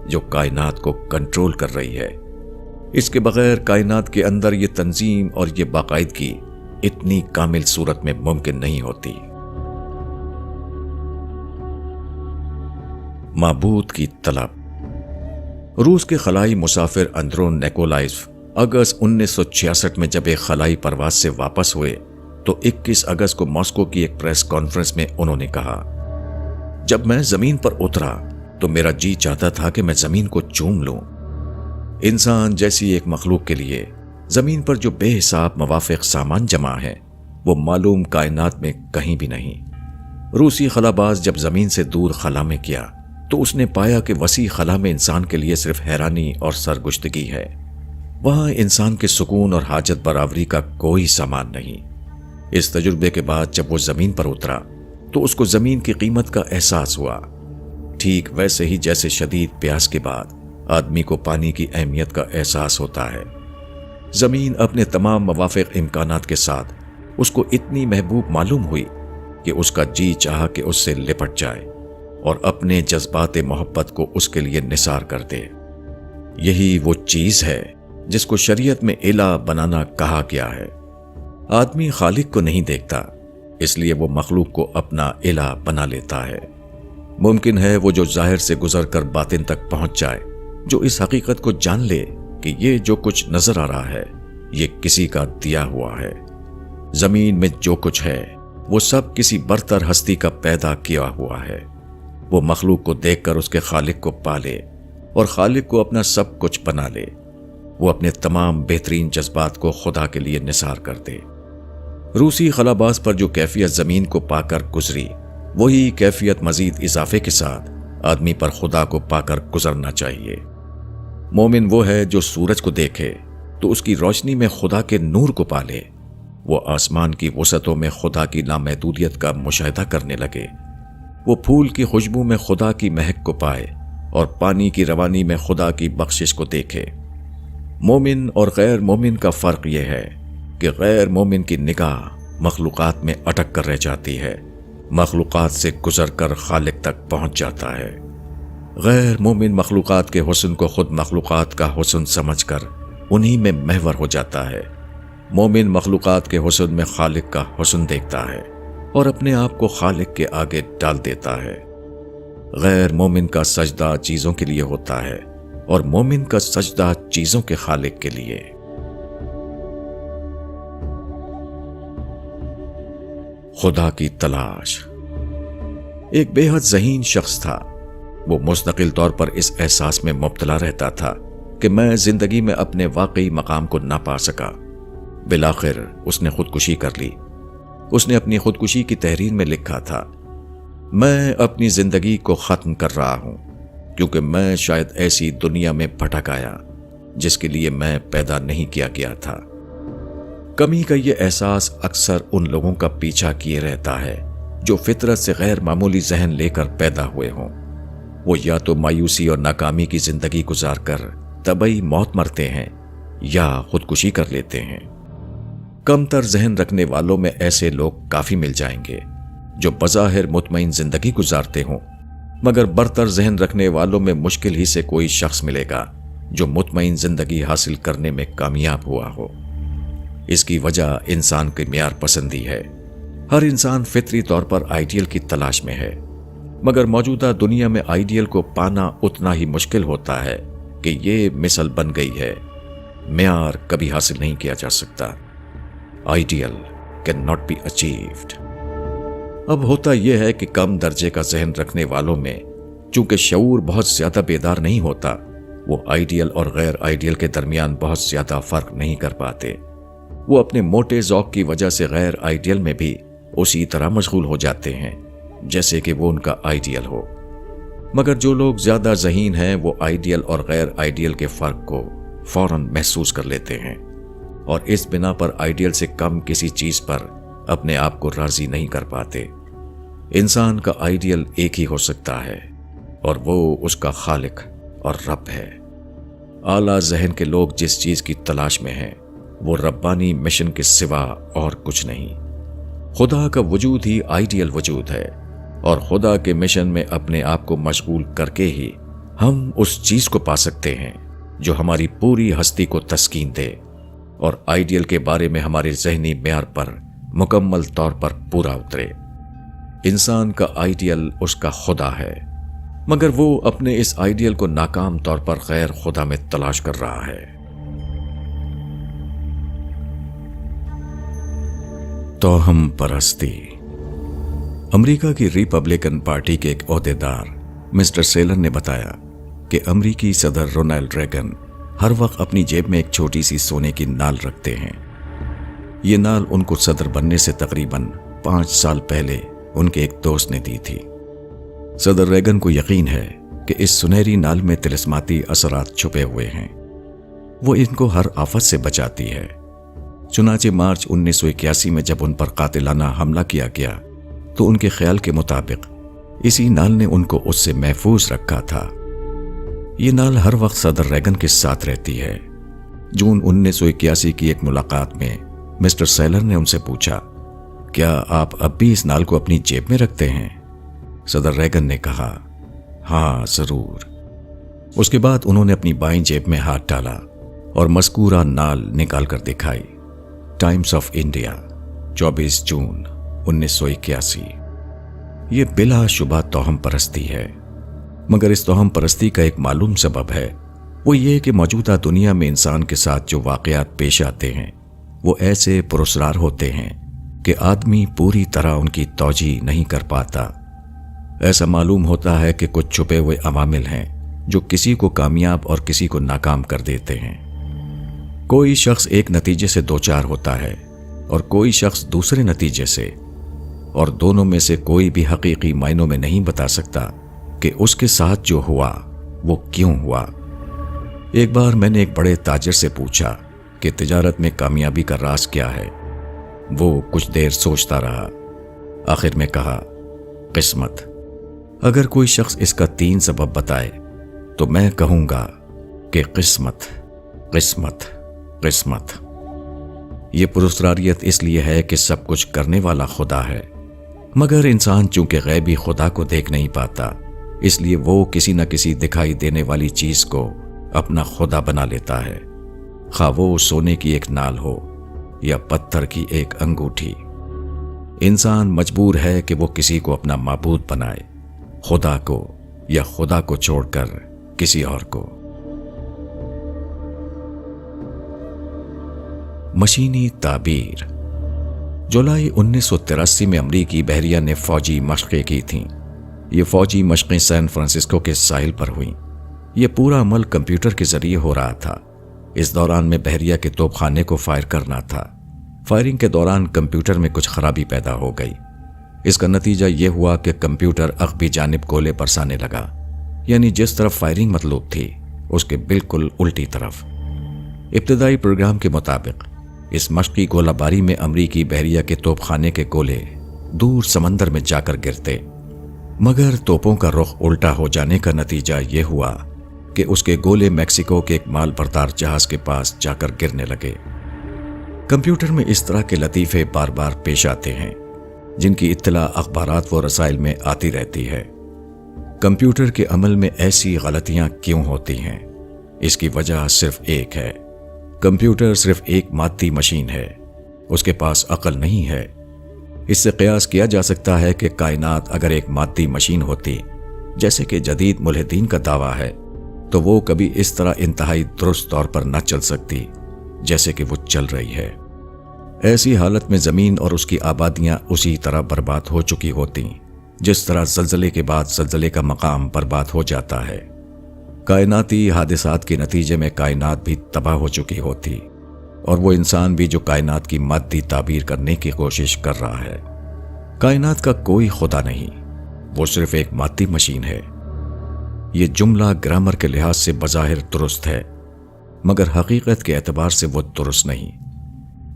جو کائنات کو کنٹرول کر رہی ہے۔ اس کے بغیر کائنات کے اندر یہ تنظیم اور یہ باقاعدگی اتنی کامل صورت میں ممکن نہیں ہوتی۔ معبود کی طلب۔ روس کے خلائی مسافر اندرون نیکولائف اگست 1966 میں جب ایک خلائی پرواز سے واپس ہوئے تو 21 اگست کو ماسکو کی ایک پریس کانفرنس میں انہوں نے کہا، جب میں زمین پر اترا تو میرا جی چاہتا تھا کہ میں زمین کو چوم لوں۔ انسان جیسی ایک مخلوق کے لیے زمین پر جو بے حساب موافق سامان جمع ہے وہ معلوم کائنات میں کہیں بھی نہیں۔ روسی خلاباز جب زمین سے دور خلا میں کیا تو اس نے پایا کہ وسیع خلا میں انسان کے لیے صرف حیرانی اور سرگشتگی ہے، وہاں انسان کے سکون اور حاجت برآوری کا کوئی سامان نہیں۔ اس تجربے کے بعد جب وہ زمین پر اترا تو اس کو زمین کی قیمت کا احساس ہوا، ٹھیک ویسے ہی جیسے شدید پیاس کے بعد آدمی کو پانی کی اہمیت کا احساس ہوتا ہے۔ زمین اپنے تمام موافق امکانات کے ساتھ اس کو اتنی محبوب معلوم ہوئی کہ اس کا جی چاہا کہ اس سے لپٹ جائے اور اپنے جذبات محبت کو اس کے لیے نثار کر دے۔ یہی وہ چیز ہے جس کو شریعت میں الہ بنانا کہا گیا ہے۔ آدمی خالق کو نہیں دیکھتا، اس لیے وہ مخلوق کو اپنا الہ بنا لیتا ہے۔ ممکن ہے وہ جو ظاہر سے گزر کر باطن تک پہنچ جائے، جو اس حقیقت کو جان لے کہ یہ جو کچھ نظر آ رہا ہے یہ کسی کا دیا ہوا ہے۔ زمین میں جو کچھ ہے وہ سب کسی برتر ہستی کا پیدا کیا ہوا ہے۔ وہ مخلوق کو دیکھ کر اس کے خالق کو پالے اور خالق کو اپنا سب کچھ بنا لے۔ وہ اپنے تمام بہترین جذبات کو خدا کے لیے نثار کر دے۔ روسی خلاباز پر جو کیفیت زمین کو پا کر گزری، وہی کیفیت مزید اضافے کے ساتھ آدمی پر خدا کو پا کر گزرنا چاہیے۔ مومن وہ ہے جو سورج کو دیکھے تو اس کی روشنی میں خدا کے نور کو پالے، وہ آسمان کی وسعتوں میں خدا کی لامحدودیت کا مشاہدہ کرنے لگے، وہ پھول کی خوشبو میں خدا کی مہک کو پائے اور پانی کی روانی میں خدا کی بخشش کو دیکھے۔ مومن اور غیر مومن کا فرق یہ ہے کہ غیر مومن کی نگاہ مخلوقات میں اٹک کر رہ جاتی ہے، مخلوقات سے گزر کر خالق تک پہنچ جاتا ہے۔ غیر مومن مخلوقات کے حسن کو خود مخلوقات کا حسن سمجھ کر انہی میں محور ہو جاتا ہے۔ مومن مخلوقات کے حسن میں خالق کا حسن دیکھتا ہے اور اپنے آپ کو خالق کے آگے ڈال دیتا ہے۔ غیر مومن کا سجدہ چیزوں کے لیے ہوتا ہے اور مومن کا سجدہ چیزوں کے خالق کے لیے۔ خدا کی تلاش۔ ایک بے حد ذہین شخص تھا۔ وہ مستقل طور پر اس احساس میں مبتلا رہتا تھا کہ میں زندگی میں اپنے واقعی مقام کو نہ پا سکا۔ بالآخر اس نے خودکشی کر لی۔ اس نے اپنی خودکشی کی تحریر میں لکھا تھا، میں اپنی زندگی کو ختم کر رہا ہوں کیونکہ میں شاید ایسی دنیا میں بھٹک آیا جس کے لیے میں پیدا نہیں کیا گیا تھا۔ کمی کا یہ احساس اکثر ان لوگوں کا پیچھا کیے رہتا ہے جو فطرت سے غیر معمولی ذہن لے کر پیدا ہوئے ہوں۔ وہ یا تو مایوسی اور ناکامی کی زندگی گزار کر طبعی موت مرتے ہیں یا خودکشی کر لیتے ہیں۔ کم تر ذہن رکھنے والوں میں ایسے لوگ کافی مل جائیں گے جو بظاہر مطمئن زندگی گزارتے ہوں مگر برتر ذہن رکھنے والوں میں مشکل ہی سے کوئی شخص ملے گا جو مطمئن زندگی حاصل کرنے میں کامیاب ہوا ہو۔ اس کی وجہ انسان کی معیار پسندی ہے۔ ہر انسان فطری طور پر آئیڈیل کی تلاش میں ہے، مگر موجودہ دنیا میں آئیڈیل کو پانا اتنا ہی مشکل ہوتا ہے کہ یہ مثل بن گئی ہے، معیار کبھی حاصل نہیں کیا جا سکتا۔ Ideal can not be achieved. اب ہوتا یہ ہے کہ کم درجے کا ذہن رکھنے والوں میں چونکہ شعور بہت زیادہ بیدار نہیں ہوتا، وہ آئیڈیل اور غیر آئیڈیل کے درمیان بہت زیادہ فرق نہیں کر پاتے۔ وہ اپنے موٹے ذوق کی وجہ سے غیر آئیڈیل میں بھی اسی طرح مشغول ہو جاتے ہیں جیسے کہ وہ ان کا آئیڈیل ہو۔ مگر جو لوگ زیادہ ذہین ہیں وہ آئیڈیل اور غیر آئیڈیل کے فرق کو فوراً محسوس کر لیتے ہیں، اور اس بنا پر آئیڈیل سے کم کسی چیز پر اپنے آپ کو راضی نہیں کر پاتے۔ انسان کا آئیڈیل ایک ہی ہو سکتا ہے، اور وہ اس کا خالق اور رب ہے۔ اعلیٰ ذہن کے لوگ جس چیز کی تلاش میں ہیں وہ ربانی مشن کے سوا اور کچھ نہیں۔ خدا کا وجود ہی آئیڈیل وجود ہے، اور خدا کے مشن میں اپنے آپ کو مشغول کر کے ہی ہم اس چیز کو پا سکتے ہیں جو ہماری پوری ہستی کو تسکین دے اور آئیڈیل کے بارے میں ہمارے ذہنی معیار پر مکمل طور پر پورا اترے۔ انسان کا آئیڈیل اس کا خدا ہے، مگر وہ اپنے اس آئیڈیل کو ناکام طور پر غیر خدا میں تلاش کر رہا ہے۔ توہم پرستی۔ امریکہ کی ریپبلکن پارٹی کے ایک عہدیدار مسٹر سیلر نے بتایا کہ امریکی صدر رونالڈ ریگن ہر وقت اپنی جیب میں ایک چھوٹی سی سونے کی نال رکھتے ہیں۔ یہ نال ان کو صدر بننے سے تقریباً 5 سال پہلے ان کے ایک دوست نے دی تھی۔ صدر ریگن کو یقین ہے کہ اس سنہری نال میں طلسماتی اثرات چھپے ہوئے ہیں، وہ ان کو ہر آفت سے بچاتی ہے۔ چنانچہ مارچ 1981 میں جب ان پر قاتلانہ حملہ کیا گیا تو ان کے خیال کے مطابق اسی نال نے ان کو اس سے محفوظ رکھا تھا۔ یہ نال ہر وقت صدر ریگن کے ساتھ رہتی ہے۔ جون 1981 کی ایک ملاقات میں مسٹر سیلر نے ان سے پوچھا، کیا آپ اب بھی اس نال کو اپنی جیب میں رکھتے ہیں؟ صدر ریگن نے کہا، ہاں ضرور۔ اس کے بعد انہوں نے اپنی بائیں جیب میں ہاتھ ڈالا اور مذکورہ نال نکال کر دکھائی۔ ٹائمز آف انڈیا، 24 جون 1981۔ یہ بلا شبہ توہم پرستی ہے، مگر اس توہم پرستی کا ایک معلوم سبب ہے، وہ یہ کہ موجودہ دنیا میں انسان کے ساتھ جو واقعات پیش آتے ہیں وہ ایسے پراسرار ہوتے ہیں کہ آدمی پوری طرح ان کی توجیہ نہیں کر پاتا۔ ایسا معلوم ہوتا ہے کہ کچھ چھپے ہوئے عوامل ہیں جو کسی کو کامیاب اور کسی کو ناکام کر دیتے ہیں۔ کوئی شخص ایک نتیجے سے دوچار ہوتا ہے اور کوئی شخص دوسرے نتیجے سے، اور دونوں میں سے کوئی بھی حقیقی معنوں میں نہیں بتا سکتا کہ اس کے ساتھ جو ہوا وہ کیوں ہوا۔ ایک بار میں نے ایک بڑے تاجر سے پوچھا کہ تجارت میں کامیابی کا راز کیا ہے۔ وہ کچھ دیر سوچتا رہا، آخر میں کہا، قسمت۔ اگر کوئی شخص اس کا 3 سبب بتائے تو میں کہوں گا کہ قسمت، قسمت، قسمت۔ یہ پراسراریت اس لیے ہے کہ سب کچھ کرنے والا خدا ہے، مگر انسان چونکہ غیبی خدا کو دیکھ نہیں پاتا، اس لیے وہ کسی نہ کسی دکھائی دینے والی چیز کو اپنا خدا بنا لیتا ہے، خواہ وہ سونے کی ایک نال ہو یا پتھر کی ایک انگوٹھی۔ انسان مجبور ہے کہ وہ کسی کو اپنا معبود بنائے، خدا کو یا خدا کو چھوڑ کر کسی اور کو۔ مشینی تعبیر۔ جولائی 1983 میں امریکی بحریہ نے فوجی مشقیں کی تھیں۔ یہ فوجی مشقیں سین فرانسسکو کے ساحل پر ہوئیں۔ یہ پورا عمل کمپیوٹر کے ذریعے ہو رہا تھا۔ اس دوران میں بحریہ کے توپ خانے کو فائر کرنا تھا۔ فائرنگ کے دوران کمپیوٹر میں کچھ خرابی پیدا ہو گئی۔ اس کا نتیجہ یہ ہوا کہ کمپیوٹر عقبی جانب گولے برسانے لگا، یعنی جس طرف فائرنگ مطلوب تھی اس کے بالکل الٹی طرف۔ ابتدائی پروگرام کے مطابق اس مشقی گولہ باری میں امریکی بحریہ کے توپ خانے کے گولے دور سمندر میں جا کر گرتے، مگر توپوں کا رخ الٹا ہو جانے کا نتیجہ یہ ہوا کہ اس کے گولے میکسیکو کے ایک مال بردار جہاز کے پاس جا کر گرنے لگے۔ کمپیوٹر میں اس طرح کے لطیفے بار بار پیش آتے ہیں جن کی اطلاع اخبارات و رسائل میں آتی رہتی ہے۔ کمپیوٹر کے عمل میں ایسی غلطیاں کیوں ہوتی ہیں؟ اس کی وجہ صرف ایک ہے۔ کمپیوٹر صرف ایک مادی مشین ہے، اس کے پاس عقل نہیں ہے۔ اس سے قیاس کیا جا سکتا ہے کہ کائنات اگر ایک مادی مشین ہوتی، جیسے کہ جدید ملحدین کا دعویٰ ہے، تو وہ کبھی اس طرح انتہائی درست طور پر نہ چل سکتی جیسے کہ وہ چل رہی ہے۔ ایسی حالت میں زمین اور اس کی آبادیاں اسی طرح برباد ہو چکی ہوتی جس طرح زلزلے کے بعد زلزلے کا مقام برباد ہو جاتا ہے۔ کائناتی حادثات کے نتیجے میں کائنات بھی تباہ ہو چکی ہوتی، اور وہ انسان بھی جو کائنات کی مادی تعبیر کرنے کی کوشش کر رہا ہے۔ کائنات کا کوئی خدا نہیں، وہ صرف ایک مادی مشین ہے۔ یہ جملہ گرامر کے لحاظ سے بظاہر درست ہے، مگر حقیقت کے اعتبار سے وہ درست نہیں۔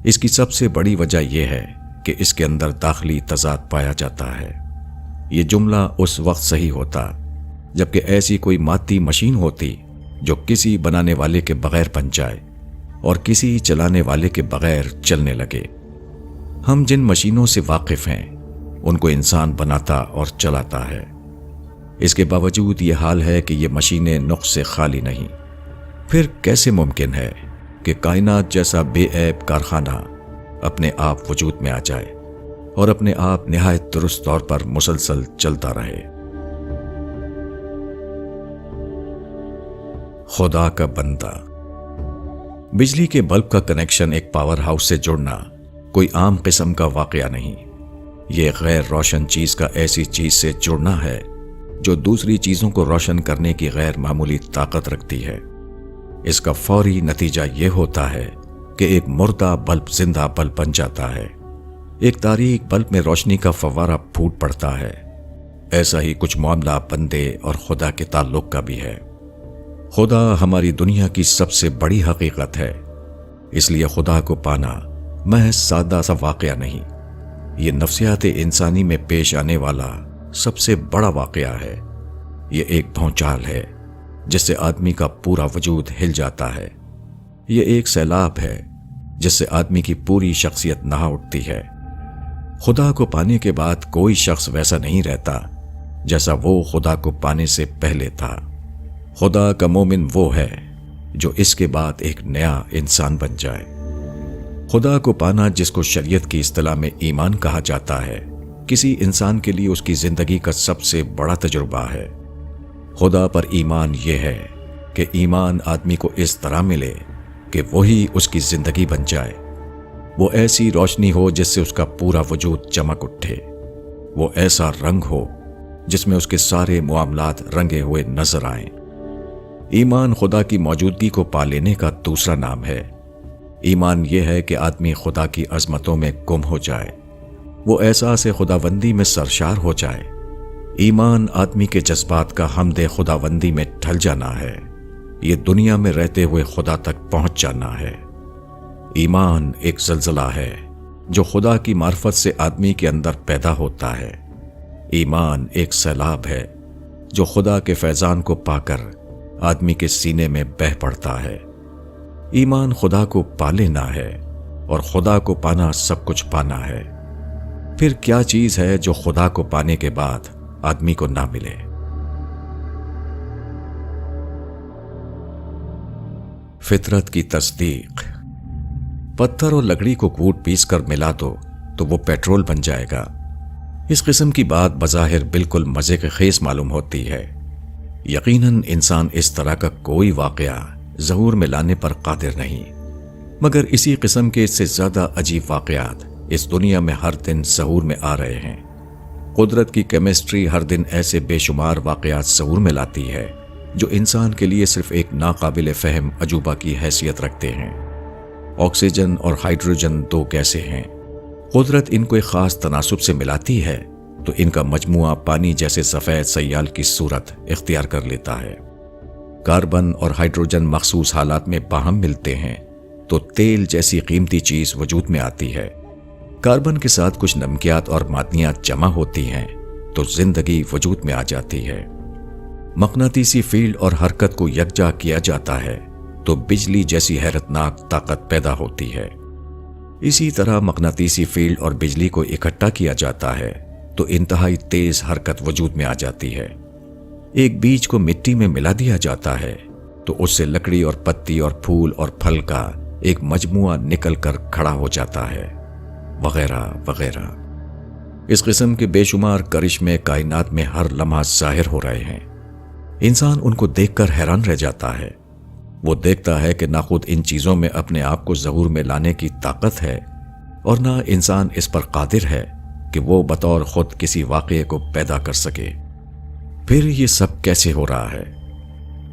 اس کی سب سے بڑی وجہ یہ ہے کہ اس کے اندر داخلی تضاد پایا جاتا ہے۔ یہ جملہ اس وقت صحیح ہوتا جبکہ ایسی کوئی مادی مشین ہوتی جو کسی بنانے والے کے بغیر بن جائے اور کسی چلانے والے کے بغیر چلنے لگے۔ ہم جن مشینوں سے واقف ہیں ان کو انسان بناتا اور چلاتا ہے۔ اس کے باوجود یہ حال ہے کہ یہ مشینیں نقص سے خالی نہیں۔ پھر کیسے ممکن ہے کہ کائنات جیسا بے عیب کارخانہ اپنے آپ وجود میں آ جائے اور اپنے آپ نہایت درست طور پر مسلسل چلتا رہے؟ خدا کا بندہ۔ بجلی کے بلب کا کنیکشن ایک پاور ہاؤس سے جڑنا کوئی عام قسم کا واقعہ نہیں۔ یہ غیر روشن چیز کا ایسی چیز سے جڑنا ہے جو دوسری چیزوں کو روشن کرنے کی غیر معمولی طاقت رکھتی ہے۔ اس کا فوری نتیجہ یہ ہوتا ہے کہ ایک مردہ بلب زندہ بلب بن جاتا ہے۔ ایک تاریک بلب میں روشنی کا فوارہ پھوٹ پڑتا ہے۔ ایسا ہی کچھ معاملہ بندے اور خدا کے تعلق کا بھی ہے۔ خدا ہماری دنیا کی سب سے بڑی حقیقت ہے، اس لیے خدا کو پانا محض سادہ سا واقعہ نہیں، یہ نفسیات انسانی میں پیش آنے والا سب سے بڑا واقعہ ہے۔ یہ ایک بھونچال ہے جس سے آدمی کا پورا وجود ہل جاتا ہے۔ یہ ایک سیلاب ہے جس سے آدمی کی پوری شخصیت نہا اٹھتی ہے۔ خدا کو پانے کے بعد کوئی شخص ویسا نہیں رہتا جیسا وہ خدا کو پانے سے پہلے تھا۔ خدا کا مومن وہ ہے جو اس کے بعد ایک نیا انسان بن جائے۔ خدا کو پانا، جس کو شریعت کی اصطلاح میں ایمان کہا جاتا ہے، کسی انسان کے لیے اس کی زندگی کا سب سے بڑا تجربہ ہے۔ خدا پر ایمان یہ ہے کہ ایمان آدمی کو اس طرح ملے کہ وہی اس کی زندگی بن جائے۔ وہ ایسی روشنی ہو جس سے اس کا پورا وجود چمک اٹھے۔ وہ ایسا رنگ ہو جس میں اس کے سارے معاملات رنگے ہوئے نظر آئیں۔ ایمان خدا کی موجودگی کو پا لینے کا دوسرا نام ہے۔ ایمان یہ ہے کہ آدمی خدا کی عظمتوں میں گم ہو جائے، وہ احساس خداوندی میں سرشار ہو جائے۔ ایمان آدمی کے جذبات کا حمد خداوندی میں ڈھل جانا ہے، یہ دنیا میں رہتے ہوئے خدا تک پہنچ جانا ہے۔ ایمان ایک زلزلہ ہے جو خدا کی معرفت سے آدمی کے اندر پیدا ہوتا ہے۔ ایمان ایک سیلاب ہے جو خدا کے فیضان کو پا کر آدمی کے سینے میں بہہ پڑتا ہے۔ ایمان خدا کو پا لینا ہے، اور خدا کو پانا سب کچھ پانا ہے۔ پھر کیا چیز ہے جو خدا کو پانے کے بعد آدمی کو نہ ملے؟ فطرت کی تصدیق۔ پتھر اور لکڑی کو کوٹ پیس کر ملا دو تو وہ پیٹرول بن جائے گا۔ اس قسم کی بات بظاہر بالکل مزے کے خیز معلوم ہوتی ہے۔ یقیناً انسان اس طرح کا کوئی واقعہ ظہور میں لانے پر قادر نہیں، مگر اسی قسم کے اس سے زیادہ عجیب واقعات اس دنیا میں ہر دن ظہور میں آ رہے ہیں۔ قدرت کی کیمسٹری ہر دن ایسے بے شمار واقعات ظہور میں لاتی ہے جو انسان کے لیے صرف ایک ناقابل فہم عجوبہ کی حیثیت رکھتے ہیں۔ آکسیجن اور ہائیڈروجن دو گیسیں ہیں۔ قدرت ان کو ایک خاص تناسب سے ملاتی ہے تو ان کا مجموعہ پانی جیسے سفید سیال کی صورت اختیار کر لیتا ہے۔ کاربن اور ہائیڈروجن مخصوص حالات میں باہم ملتے ہیں تو تیل جیسی قیمتی چیز وجود میں آتی ہے۔ کاربن کے ساتھ کچھ نمکیات اور معدنیات جمع ہوتی ہیں تو زندگی وجود میں آ جاتی ہے۔ مقناطیسی فیلڈ اور حرکت کو یکجا کیا جاتا ہے تو بجلی جیسی حیرتناک طاقت پیدا ہوتی ہے۔ اسی طرح مقناطیسی فیلڈ اور بجلی کو اکٹھا کیا جاتا ہے تو انتہائی تیز حرکت وجود میں آ جاتی ہے۔ ایک بیج کو مٹی میں ملا دیا جاتا ہے تو اس سے لکڑی اور پتی اور پھول اور پھل کا ایک مجموعہ نکل کر کھڑا ہو جاتا ہے، وغیرہ وغیرہ۔ اس قسم کے بے شمار کرشمے کائنات میں ہر لمحہ ظاہر ہو رہے ہیں۔ انسان ان کو دیکھ کر حیران رہ جاتا ہے۔ وہ دیکھتا ہے کہ نہ خود ان چیزوں میں اپنے آپ کو ظہور میں لانے کی طاقت ہے اور نہ انسان اس پر قادر ہے کہ وہ بطور خود کسی واقعے کو پیدا کر سکے۔ پھر یہ سب کیسے ہو رہا ہے؟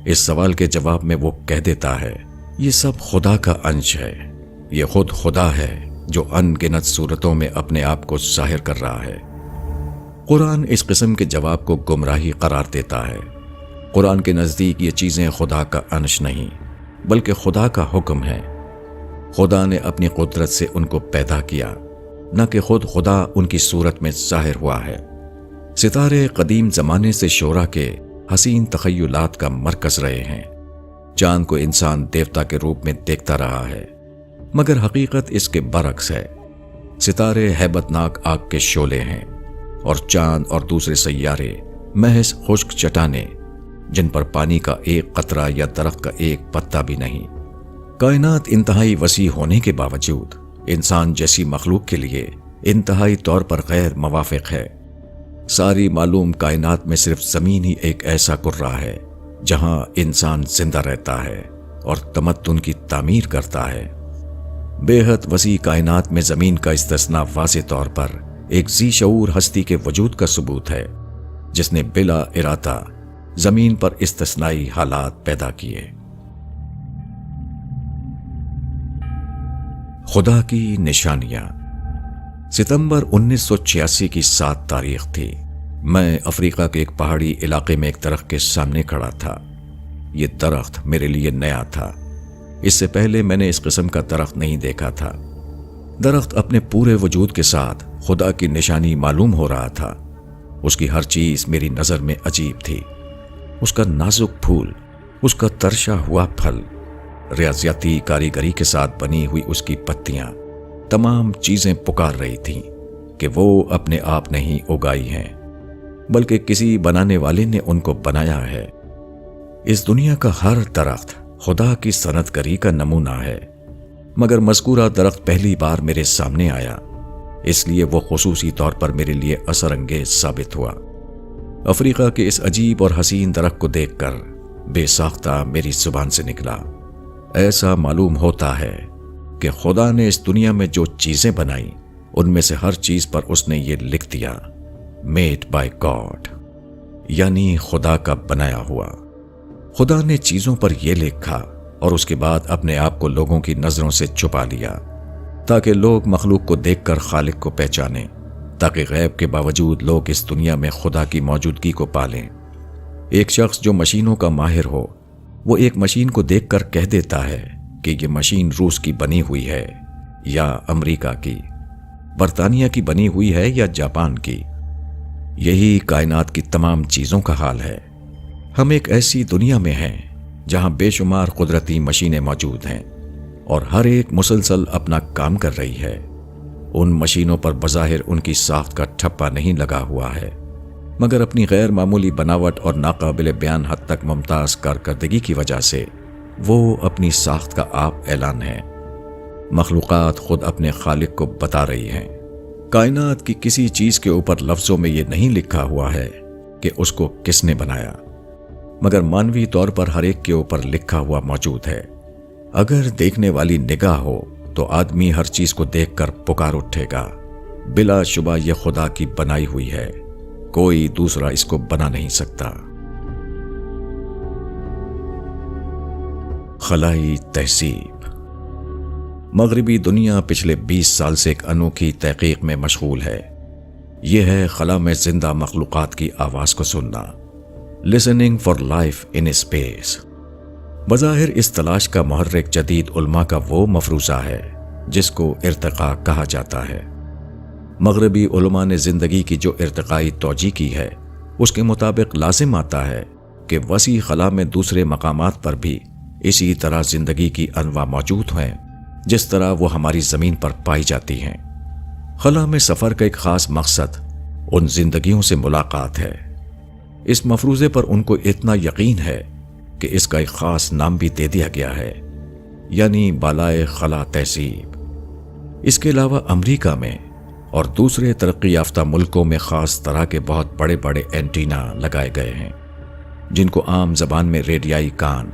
اس سوال کے جواب میں وہ کہہ دیتا ہے، یہ سب خدا کا انش ہے، یہ خود خدا ہے جو ان گنت صورتوں میں اپنے آپ کو ظاہر کر رہا ہے۔ قرآن اس قسم کے جواب کو گمراہی قرار دیتا ہے۔ قرآن کے نزدیک یہ چیزیں خدا کا انش نہیں بلکہ خدا کا حکم ہے۔ خدا نے اپنی قدرت سے ان کو پیدا کیا، نہ کہ خود خدا ان کی صورت میں ظاہر ہوا ہے۔ ستارے قدیم زمانے سے شعراء کے حسین تخیلات کا مرکز رہے ہیں۔ چاند کو انسان دیوتا کے روپ میں دیکھتا رہا ہے، مگر حقیقت اس کے برعکس ہے۔ ستارے ہیبت ناک آگ کے شعلے ہیں اور چاند اور دوسرے سیارے محض خشک چٹانیں جن پر پانی کا ایک قطرہ یا درخت کا ایک پتا بھی نہیں۔ کائنات انتہائی وسیع ہونے کے باوجود انسان جیسی مخلوق کے لیے انتہائی طور پر غیر موافق ہے۔ ساری معلوم کائنات میں صرف زمین ہی ایک ایسا کرہ ہے جہاں انسان زندہ رہتا ہے اور تمدن کی تعمیر کرتا ہے۔ بے حد وسیع کائنات میں زمین کا استثناء واضح طور پر ایک ذی شعور ہستی کے وجود کا ثبوت ہے جس نے بلا ارادہ زمین پر استثنائی حالات پیدا کیے۔ خدا کی نشانیاں۔ ستمبر 1986 کی 7 تاریخ تھی۔ میں افریقہ کے ایک پہاڑی علاقے میں ایک درخت کے سامنے کھڑا تھا۔ یہ درخت میرے لیے نیا تھا۔ اس سے پہلے میں نے اس قسم کا درخت نہیں دیکھا تھا۔ درخت اپنے پورے وجود کے ساتھ خدا کی نشانی معلوم ہو رہا تھا۔ اس کی ہر چیز میری نظر میں عجیب تھی۔ اس کا نازک پھول، اس کا ترشا ہوا پھل، ریاضیاتی کاریگری کے ساتھ بنی ہوئی اس کی پتیاں، تمام چیزیں پکار رہی تھیں کہ وہ اپنے آپ نہیں اگائی ہیں بلکہ کسی بنانے والے نے ان کو بنایا ہے۔ اس دنیا کا ہر درخت خدا کی صنعت گری کا نمونہ ہے، مگر مذکورہ درخت پہلی بار میرے سامنے آیا، اس لیے وہ خصوصی طور پر میرے لیے اثر انگیز ثابت ہوا۔ افریقہ کے اس عجیب اور حسین درخت کو دیکھ کر بے ساختہ میری زبان سے نکلا، ایسا معلوم ہوتا ہے کہ خدا نے اس دنیا میں جو چیزیں بنائیں ان میں سے ہر چیز پر اس نے یہ لکھ دیا، میڈ بائی گاڈ، یعنی خدا کا بنایا ہوا۔ خدا نے چیزوں پر یہ لکھا اور اس کے بعد اپنے آپ کو لوگوں کی نظروں سے چھپا لیا تاکہ لوگ مخلوق کو دیکھ کر خالق کو پہچانیں، تاکہ غیب کے باوجود لوگ اس دنیا میں خدا کی موجودگی کو پالیں۔ ایک شخص جو مشینوں کا ماہر ہو، وہ ایک مشین کو دیکھ کر کہہ دیتا ہے کہ یہ مشین روس کی بنی ہوئی ہے یا امریکہ کی، برطانیہ کی بنی ہوئی ہے یا جاپان کی۔ یہی کائنات کی تمام چیزوں کا حال ہے۔ ہم ایک ایسی دنیا میں ہیں جہاں بے شمار قدرتی مشینیں موجود ہیں اور ہر ایک مسلسل اپنا کام کر رہی ہے۔ ان مشینوں پر بظاہر ان کی ساخت کا ٹھپا نہیں لگا ہوا ہے، مگر اپنی غیر معمولی بناوٹ اور ناقابل بیان حد تک ممتاز کارکردگی کی وجہ سے وہ اپنی ساخت کا آپ اعلان ہے۔ مخلوقات خود اپنے خالق کو بتا رہی ہیں۔ کائنات کی کسی چیز کے اوپر لفظوں میں یہ نہیں لکھا ہوا ہے کہ اس کو کس نے بنایا، مگر مانوی طور پر ہر ایک کے اوپر لکھا ہوا موجود ہے۔ اگر دیکھنے والی نگاہ ہو تو آدمی ہر چیز کو دیکھ کر پکار اٹھے گا، بلا شبہ یہ خدا کی بنائی ہوئی ہے، کوئی دوسرا اس کو بنا نہیں سکتا۔ خلائی تہذیب۔ مغربی دنیا پچھلے 20 سال سے ایک انوکھی تحقیق میں مشغول ہے۔ یہ ہے خلا میں زندہ مخلوقات کی آواز کو سننا، listening for life in space. بظاہر اس تلاش کا محرک جدید علماء کا وہ مفروضہ ہے جس کو ارتقاء کہا جاتا ہے۔ مغربی علماء نے زندگی کی جو ارتقائی توجیہ کی ہے، اس کے مطابق لازم آتا ہے کہ وسیع خلا میں دوسرے مقامات پر بھی اسی طرح زندگی کی انواع موجود ہیں جس طرح وہ ہماری زمین پر پائی جاتی ہیں۔ خلا میں سفر کا ایک خاص مقصد ان زندگیوں سے ملاقات ہے۔ اس مفروضے پر ان کو اتنا یقین ہے کہ اس کا ایک خاص نام بھی دے دیا گیا ہے، یعنی بالائے خلا تہذیب۔ اس کے علاوہ امریکہ میں اور دوسرے ترقی یافتہ ملکوں میں خاص طرح کے بہت بڑے بڑے اینٹینا لگائے گئے ہیں، جن کو عام زبان میں ریڈیائی کان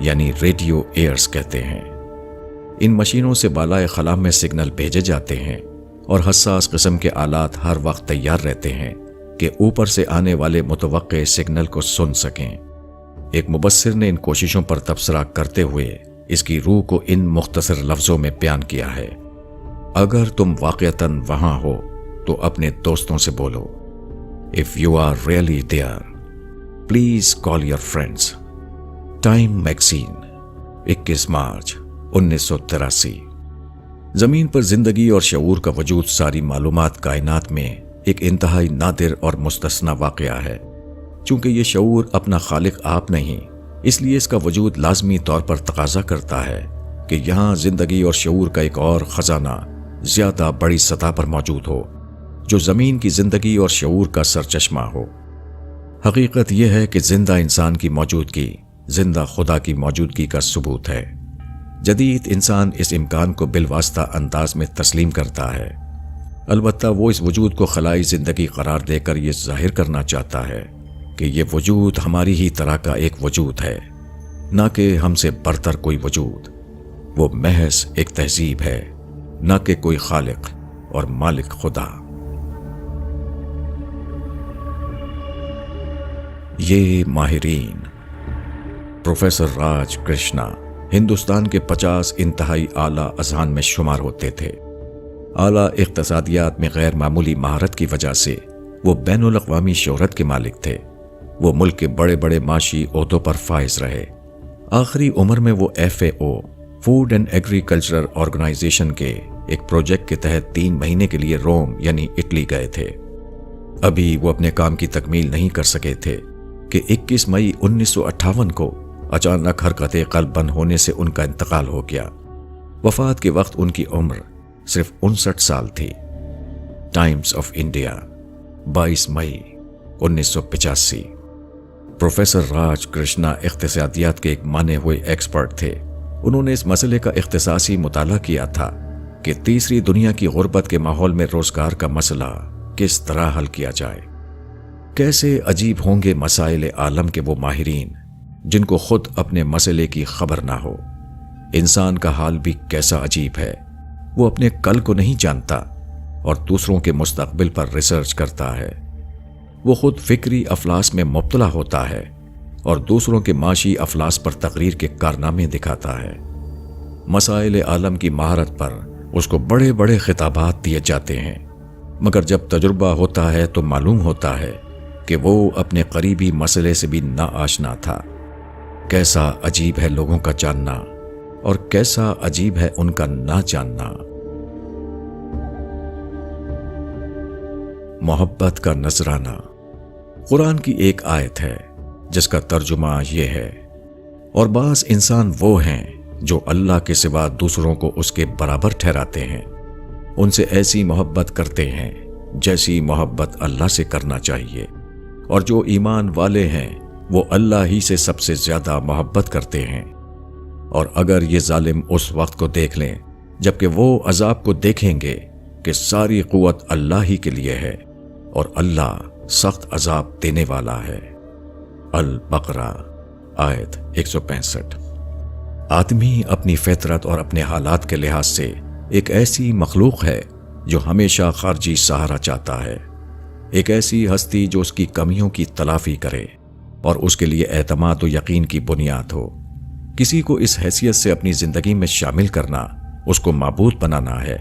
یعنی ریڈیو ایئرز کہتے ہیں۔ ان مشینوں سے بالائے خلا میں سگنل بھیجے جاتے ہیں اور حساس قسم کے آلات ہر وقت تیار رہتے ہیں کہ اوپر سے آنے والے متوقع سگنل کو سن سکیں۔ ایک مبصر نے ان کوششوں پر تبصرہ کرتے ہوئے اس کی روح کو ان مختصر لفظوں میں بیان کیا ہے: اگر تم واقعتاً وہاں ہو تو اپنے دوستوں سے بولو، If you are really there, please call your friends۔ Time magazine, 21 March 1983۔ زمین پر زندگی اور شعور کا وجود ساری معلومات کائنات میں ایک انتہائی نادر اور مستثنی واقعہ ہے۔ چونکہ یہ شعور اپنا خالق آپ نہیں، اس لیے اس کا وجود لازمی طور پر تقاضا کرتا ہے کہ یہاں زندگی اور شعور کا ایک اور خزانہ زیادہ بڑی سطح پر موجود ہو، جو زمین کی زندگی اور شعور کا سرچشمہ ہو۔ حقیقت یہ ہے کہ زندہ انسان کی موجودگی زندہ خدا کی موجودگی کا ثبوت ہے۔ جدید انسان اس امکان کو بالواسطہ انداز میں تسلیم کرتا ہے، البتہ وہ اس وجود کو خلائی زندگی قرار دے کر یہ ظاہر کرنا چاہتا ہے کہ یہ وجود ہماری ہی طرح کا ایک وجود ہے، نہ کہ ہم سے برتر کوئی وجود۔ وہ محض ایک تہذیب ہے، نہ کہ کوئی خالق اور مالک خدا۔ یہ ماہرین پروفیسر راج کرشنا ہندوستان کے 50 انتہائی اعلیٰ اذہان میں شمار ہوتے تھے۔ اعلیٰ اقتصادیات میں غیر معمولی مہارت کی وجہ سے وہ بین الاقوامی شہرت کے مالک تھے۔ وہ ملک کے بڑے بڑے معاشی عہدوں پر فائز رہے۔ آخری عمر میں وہ FAO food and agricultural organization کے ایک پروجیکٹ کے تحت 3 مہینے کے لیے روم یعنی اٹلی گئے تھے۔ ابھی وہ اپنے کام کی تکمیل نہیں کر سکے تھے کہ 21 مئی 1958 کو اچانک حرکت قلب بند ہونے سے ان کا انتقال ہو گیا۔ وفات کے وقت ان کی عمر صرف 59 سال تھی۔ ٹائمز آف انڈیا، 22 مئی 1985۔ پروفیسر راج کرشنا اقتصادیات کے ایک مانے ہوئے ایکسپرٹ تھے۔ انہوں نے اس مسئلے کا اختصاصی مطالعہ کیا تھا کہ تیسری دنیا کی غربت کے ماحول میں روزگار کا مسئلہ کس طرح حل کیا جائے۔ کیسے عجیب ہوں گے مسائل عالم کے وہ ماہرین جن کو خود اپنے مسئلے کی خبر نہ ہو۔ انسان کا حال بھی کیسا عجیب ہے، وہ اپنے کل کو نہیں جانتا اور دوسروں کے مستقبل پر ریسرچ کرتا ہے۔ وہ خود فکری افلاس میں مبتلا ہوتا ہے اور دوسروں کے معاشی افلاس پر تقریر کے کارنامے دکھاتا ہے۔ مسائل عالم کی مہارت پر اس کو بڑے بڑے خطابات دیے جاتے ہیں، مگر جب تجربہ ہوتا ہے تو معلوم ہوتا ہے کہ وہ اپنے قریبی مسئلے سے بھی نا آشنا تھا۔ کیسا عجیب ہے لوگوں کا جاننا اور کیسا عجیب ہے ان کا نہ جاننا۔ محبت کا نذرانہ قرآن کی ایک آیت ہے جس کا ترجمہ یہ ہے: اور بعض انسان وہ ہیں جو اللہ کے سوا دوسروں کو اس کے برابر ٹھہراتے ہیں، ان سے ایسی محبت کرتے ہیں جیسی محبت اللہ سے کرنا چاہیے، اور جو ایمان والے ہیں وہ اللہ ہی سے سب سے زیادہ محبت کرتے ہیں۔ اور اگر یہ ظالم اس وقت کو دیکھ لیں جبکہ وہ عذاب کو دیکھیں گے کہ ساری قوت اللہ ہی کے لیے ہے اور اللہ سخت عذاب دینے والا ہے۔ البقرہ آیت 165۔ آدمی اپنی فطرت اور اپنے حالات کے لحاظ سے ایک ایسی مخلوق ہے جو ہمیشہ خارجی سہارا چاہتا ہے، ایک ایسی ہستی جو اس کی کمیوں کی تلافی کرے اور اس کے لیے اعتماد و یقین کی بنیاد ہو۔ کسی کو اس حیثیت سے اپنی زندگی میں شامل کرنا اس کو معبود بنانا ہے۔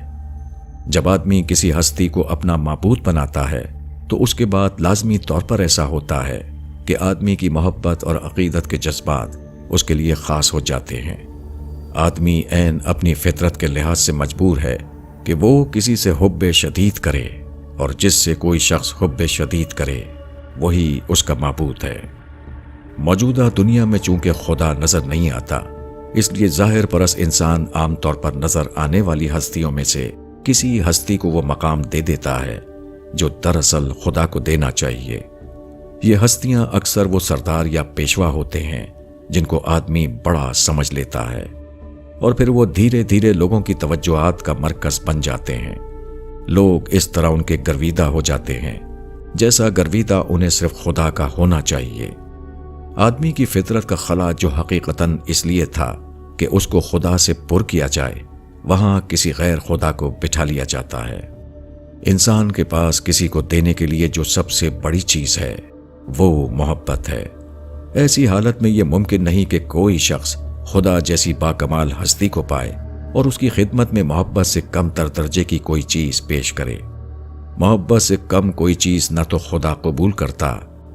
جب آدمی کسی ہستی کو اپنا معبود بناتا ہے تو اس کے بعد لازمی طور پر ایسا ہوتا ہے کہ آدمی کی محبت اور عقیدت کے جذبات اس کے لیے خاص ہو جاتے ہیں۔ آدمی عین اپنی فطرت کے لحاظ سے مجبور ہے کہ وہ کسی سے حب شدید کرے، اور جس سے کوئی شخص حب شدید کرے وہی اس کا معبود ہے۔ موجودہ دنیا میں چونکہ خدا نظر نہیں آتا، اس لیے ظاہر پرست انسان عام طور پر نظر آنے والی ہستیوں میں سے کسی ہستی کو وہ مقام دے دیتا ہے جو دراصل خدا کو دینا چاہیے۔ یہ ہستیاں اکثر وہ سردار یا پیشوا ہوتے ہیں جن کو آدمی بڑا سمجھ لیتا ہے، اور پھر وہ دھیرے دھیرے لوگوں کی توجہات کا مرکز بن جاتے ہیں۔ لوگ اس طرح ان کے گرویدہ ہو جاتے ہیں جیسا گرویدہ انہیں صرف خدا کا ہونا چاہیے۔ آدمی کی فطرت کا خلا جو حقیقتاً اس لیے تھا کہ اس کو خدا سے پر کیا جائے، وہاں کسی غیر خدا کو بٹھا لیا جاتا ہے۔ انسان کے پاس کسی کو دینے کے لیے جو سب سے بڑی چیز ہے وہ محبت ہے۔ ایسی حالت میں یہ ممکن نہیں کہ کوئی شخص خدا جیسی باکمال ہستی کو پائے اور اس کی خدمت میں محبت سے کم تر درجے کی کوئی چیز پیش کرے۔ محبت سے کم کوئی چیز نہ تو خدا قبول کرتا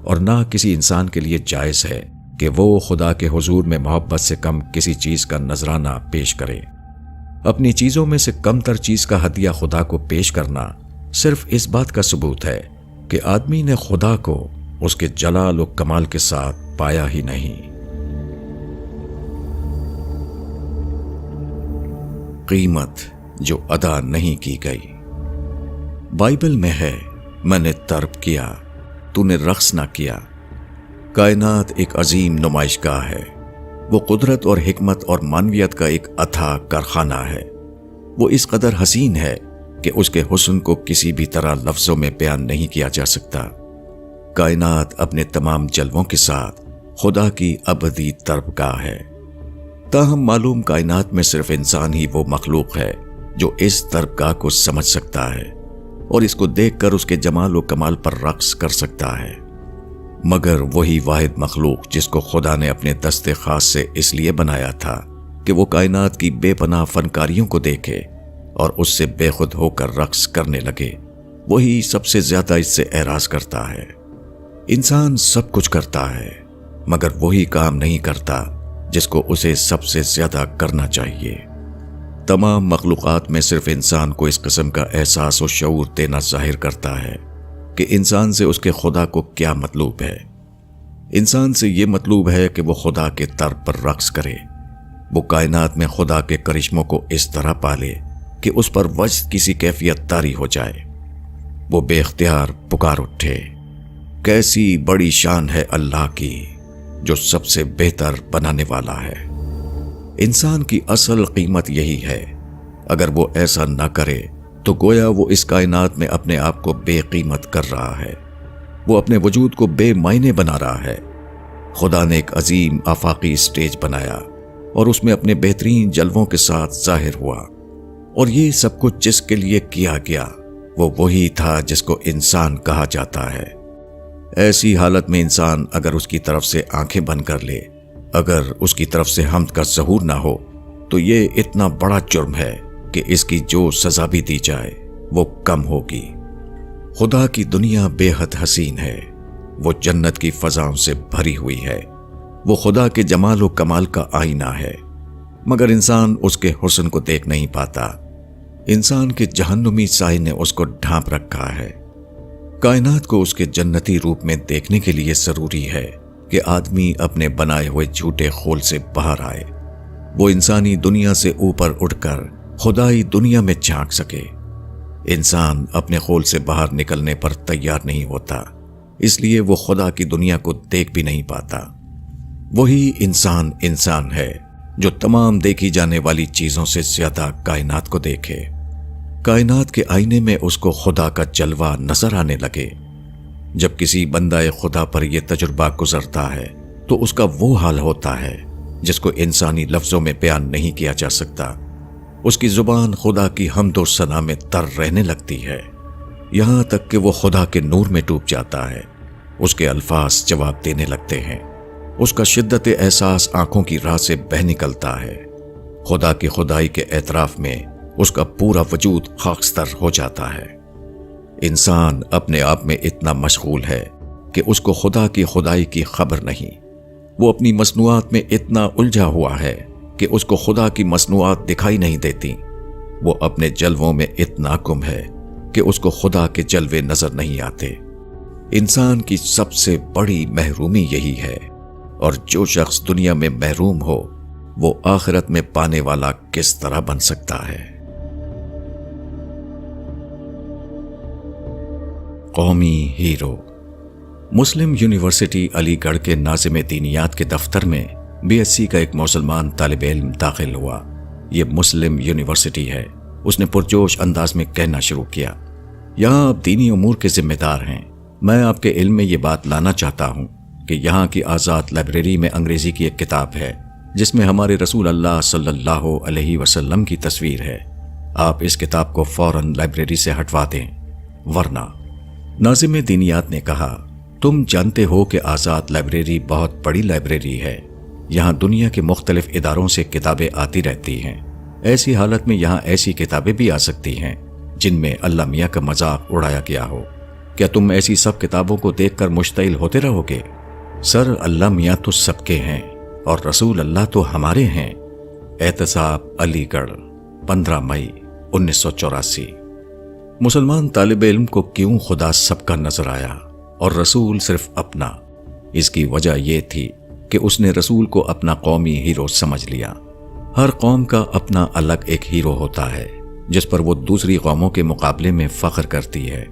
اور نہ کسی انسان کے لیے جائز ہے کہ وہ خدا کے حضور میں محبت سے کم کسی چیز کا نذرانہ پیش کرے۔ اپنی چیزوں میں سے کم تر چیز کا ہدیہ خدا کو پیش کرنا صرف اس بات کا ثبوت ہے کہ آدمی نے خدا کو اس کے جلال و کمال کے ساتھ پایا ہی نہیں۔ قیمت جو ادا نہیں کی گئی۔ بائبل میں ہے، میں نے طرب کیا، تو نے رقص نہ کیا۔ کائنات ایک عظیم نمائش گاہ ہے۔ وہ قدرت اور حکمت اور معنویت کا ایک اتھاہ کارخانہ ہے۔ وہ اس قدر حسین ہے کہ اس کے حسن کو کسی بھی طرح لفظوں میں بیان نہیں کیا جا سکتا۔ کائنات اپنے تمام جلووں کے ساتھ خدا کی ابدی طرب گاہ ہے۔ تاہم معلوم کائنات میں صرف انسان ہی وہ مخلوق ہے جو اس طرب گاہ کو سمجھ سکتا ہے اور اس کو دیکھ کر اس کے جمال و کمال پر رقص کر سکتا ہے۔ مگر وہی واحد مخلوق جس کو خدا نے اپنے دست خاص سے اس لیے بنایا تھا کہ وہ کائنات کی بے پناہ فنکاریوں کو دیکھے اور اس سے بے خود ہو کر رقص کرنے لگے، وہی سب سے زیادہ اس سے اعراض کرتا ہے۔ انسان سب کچھ کرتا ہے مگر وہی کام نہیں کرتا جس کو اسے سب سے زیادہ کرنا چاہیے۔ تمام مخلوقات میں صرف انسان کو اس قسم کا احساس و شعور دینا ظاہر کرتا ہے کہ انسان سے اس کے خدا کو کیا مطلوب ہے۔ انسان سے یہ مطلوب ہے کہ وہ خدا کے طرب پر رقص کرے۔ وہ کائنات میں خدا کے کرشموں کو اس طرح پالے کہ اس پر وجد کسی کیفیت طاری ہو جائے۔ وہ بے اختیار پکار اٹھے، کیسی بڑی شان ہے اللہ کی جو سب سے بہتر بنانے والا ہے۔ انسان کی اصل قیمت یہی ہے۔ اگر وہ ایسا نہ کرے تو گویا وہ اس کائنات میں اپنے آپ کو بے قیمت کر رہا ہے۔ وہ اپنے وجود کو بے معنی بنا رہا ہے۔ خدا نے ایک عظیم آفاقی اسٹیج بنایا اور اس میں اپنے بہترین جلووں کے ساتھ ظاہر ہوا، اور یہ سب کچھ جس کے لیے کیا گیا وہ وہی تھا جس کو انسان کہا جاتا ہے۔ ایسی حالت میں انسان اگر اس کی طرف سے آنکھیں بند کر لے، اگر اس کی طرف سے حمد کا ظہور نہ ہو، تو یہ اتنا بڑا جرم ہے کہ اس کی جو سزا بھی دی جائے وہ کم ہوگی۔ خدا کی دنیا بے حد حسین ہے۔ وہ جنت کی فضاؤں سے بھری ہوئی ہے۔ وہ خدا کے جمال و کمال کا آئینہ ہے، مگر انسان اس کے حسن کو دیکھ نہیں پاتا۔ انسان کے جہنمی سائے نے اس کو ڈھانپ رکھا ہے۔ کائنات کو اس کے جنتی روپ میں دیکھنے کے لیے ضروری ہے کہ آدمی اپنے بنائے ہوئے جھوٹے خول سے باہر آئے۔ وہ انسانی دنیا سے اوپر اٹھ کر خدائی دنیا میں جھانک سکے۔ انسان اپنے خول سے باہر نکلنے پر تیار نہیں ہوتا، اس لیے وہ خدا کی دنیا کو دیکھ بھی نہیں پاتا۔ وہی انسان ہے جو تمام دیکھی جانے والی چیزوں سے زیادہ کائنات کو دیکھے۔ کائنات کے آئینے میں اس کو خدا کا جلوہ نظر آنے لگے۔ جب کسی بندہ خدا پر یہ تجربہ گزرتا ہے تو اس کا وہ حال ہوتا ہے جس کو انسانی لفظوں میں بیان نہیں کیا جا سکتا۔ اس کی زبان خدا کی حمد و ثنا میں تر رہنے لگتی ہے، یہاں تک کہ وہ خدا کے نور میں ڈوب جاتا ہے۔ اس کے الفاظ جواب دینے لگتے ہیں، اس کا شدت احساس آنکھوں کی راہ سے بہہ نکلتا ہے۔ خدا کی خدائی کے اعتراف میں اس کا پورا وجود خاکستر ہو جاتا ہے۔ انسان اپنے آپ میں اتنا مشغول ہے کہ اس کو خدا کی خدائی کی خبر نہیں۔ وہ اپنی مصنوعات میں اتنا الجھا ہوا ہے کہ اس کو خدا کی مصنوعات دکھائی نہیں دیتی۔ وہ اپنے جلووں میں اتنا گم ہے کہ اس کو خدا کے جلوے نظر نہیں آتے۔ انسان کی سب سے بڑی محرومی یہی ہے، اور جو شخص دنیا میں محروم ہو وہ آخرت میں پانے والا کس طرح بن سکتا ہے؟ قومی ہیرو مسلم یونیورسٹی علی گڑھ کے ناظم دینیات کے دفتر میں BSc کا ایک مسلمان طالب علم داخل ہوا۔ یہ مسلم یونیورسٹی ہے، اس نے پرجوش انداز میں کہنا شروع کیا۔ یہاں آپ دینی امور کے ذمہ دار ہیں۔ میں آپ کے علم میں یہ بات لانا چاہتا ہوں کہ یہاں کی آزاد لائبریری میں انگریزی کی ایک کتاب ہے جس میں ہمارے رسول اللہ صلی اللہ علیہ وسلم کی تصویر ہے۔ آپ اس کتاب کو فوراً لائبریری سے ہٹوا دیں ورنہ۔ ناظم دینیات نے کہا، تم جانتے ہو کہ آزاد لائبریری بہت بڑی لائبریری ہے، یہاں دنیا کے مختلف اداروں سے کتابیں آتی رہتی ہیں۔ ایسی حالت میں یہاں ایسی کتابیں بھی آ سکتی ہیں جن میں اللہ میاں کا مذاق اڑایا گیا ہو۔ کیا تم ایسی سب کتابوں کو دیکھ کر مشتعل ہوتے رہو گے؟ سر، اللہ میاں تو سب کے ہیں اور رسول اللہ تو ہمارے ہیں۔ احتساب، علی گڑھ، 15 مئی 1984۔ مسلمان طالب علم کو کیوں خدا سب کا نظر آیا اور رسول صرف اپنا؟ اس کی وجہ یہ تھی کہ اس نے رسول کو اپنا قومی ہیرو سمجھ لیا۔ ہر قوم کا اپنا الگ ایک ہیرو ہوتا ہے جس پر وہ دوسری قوموں کے مقابلے میں فخر کرتی ہے۔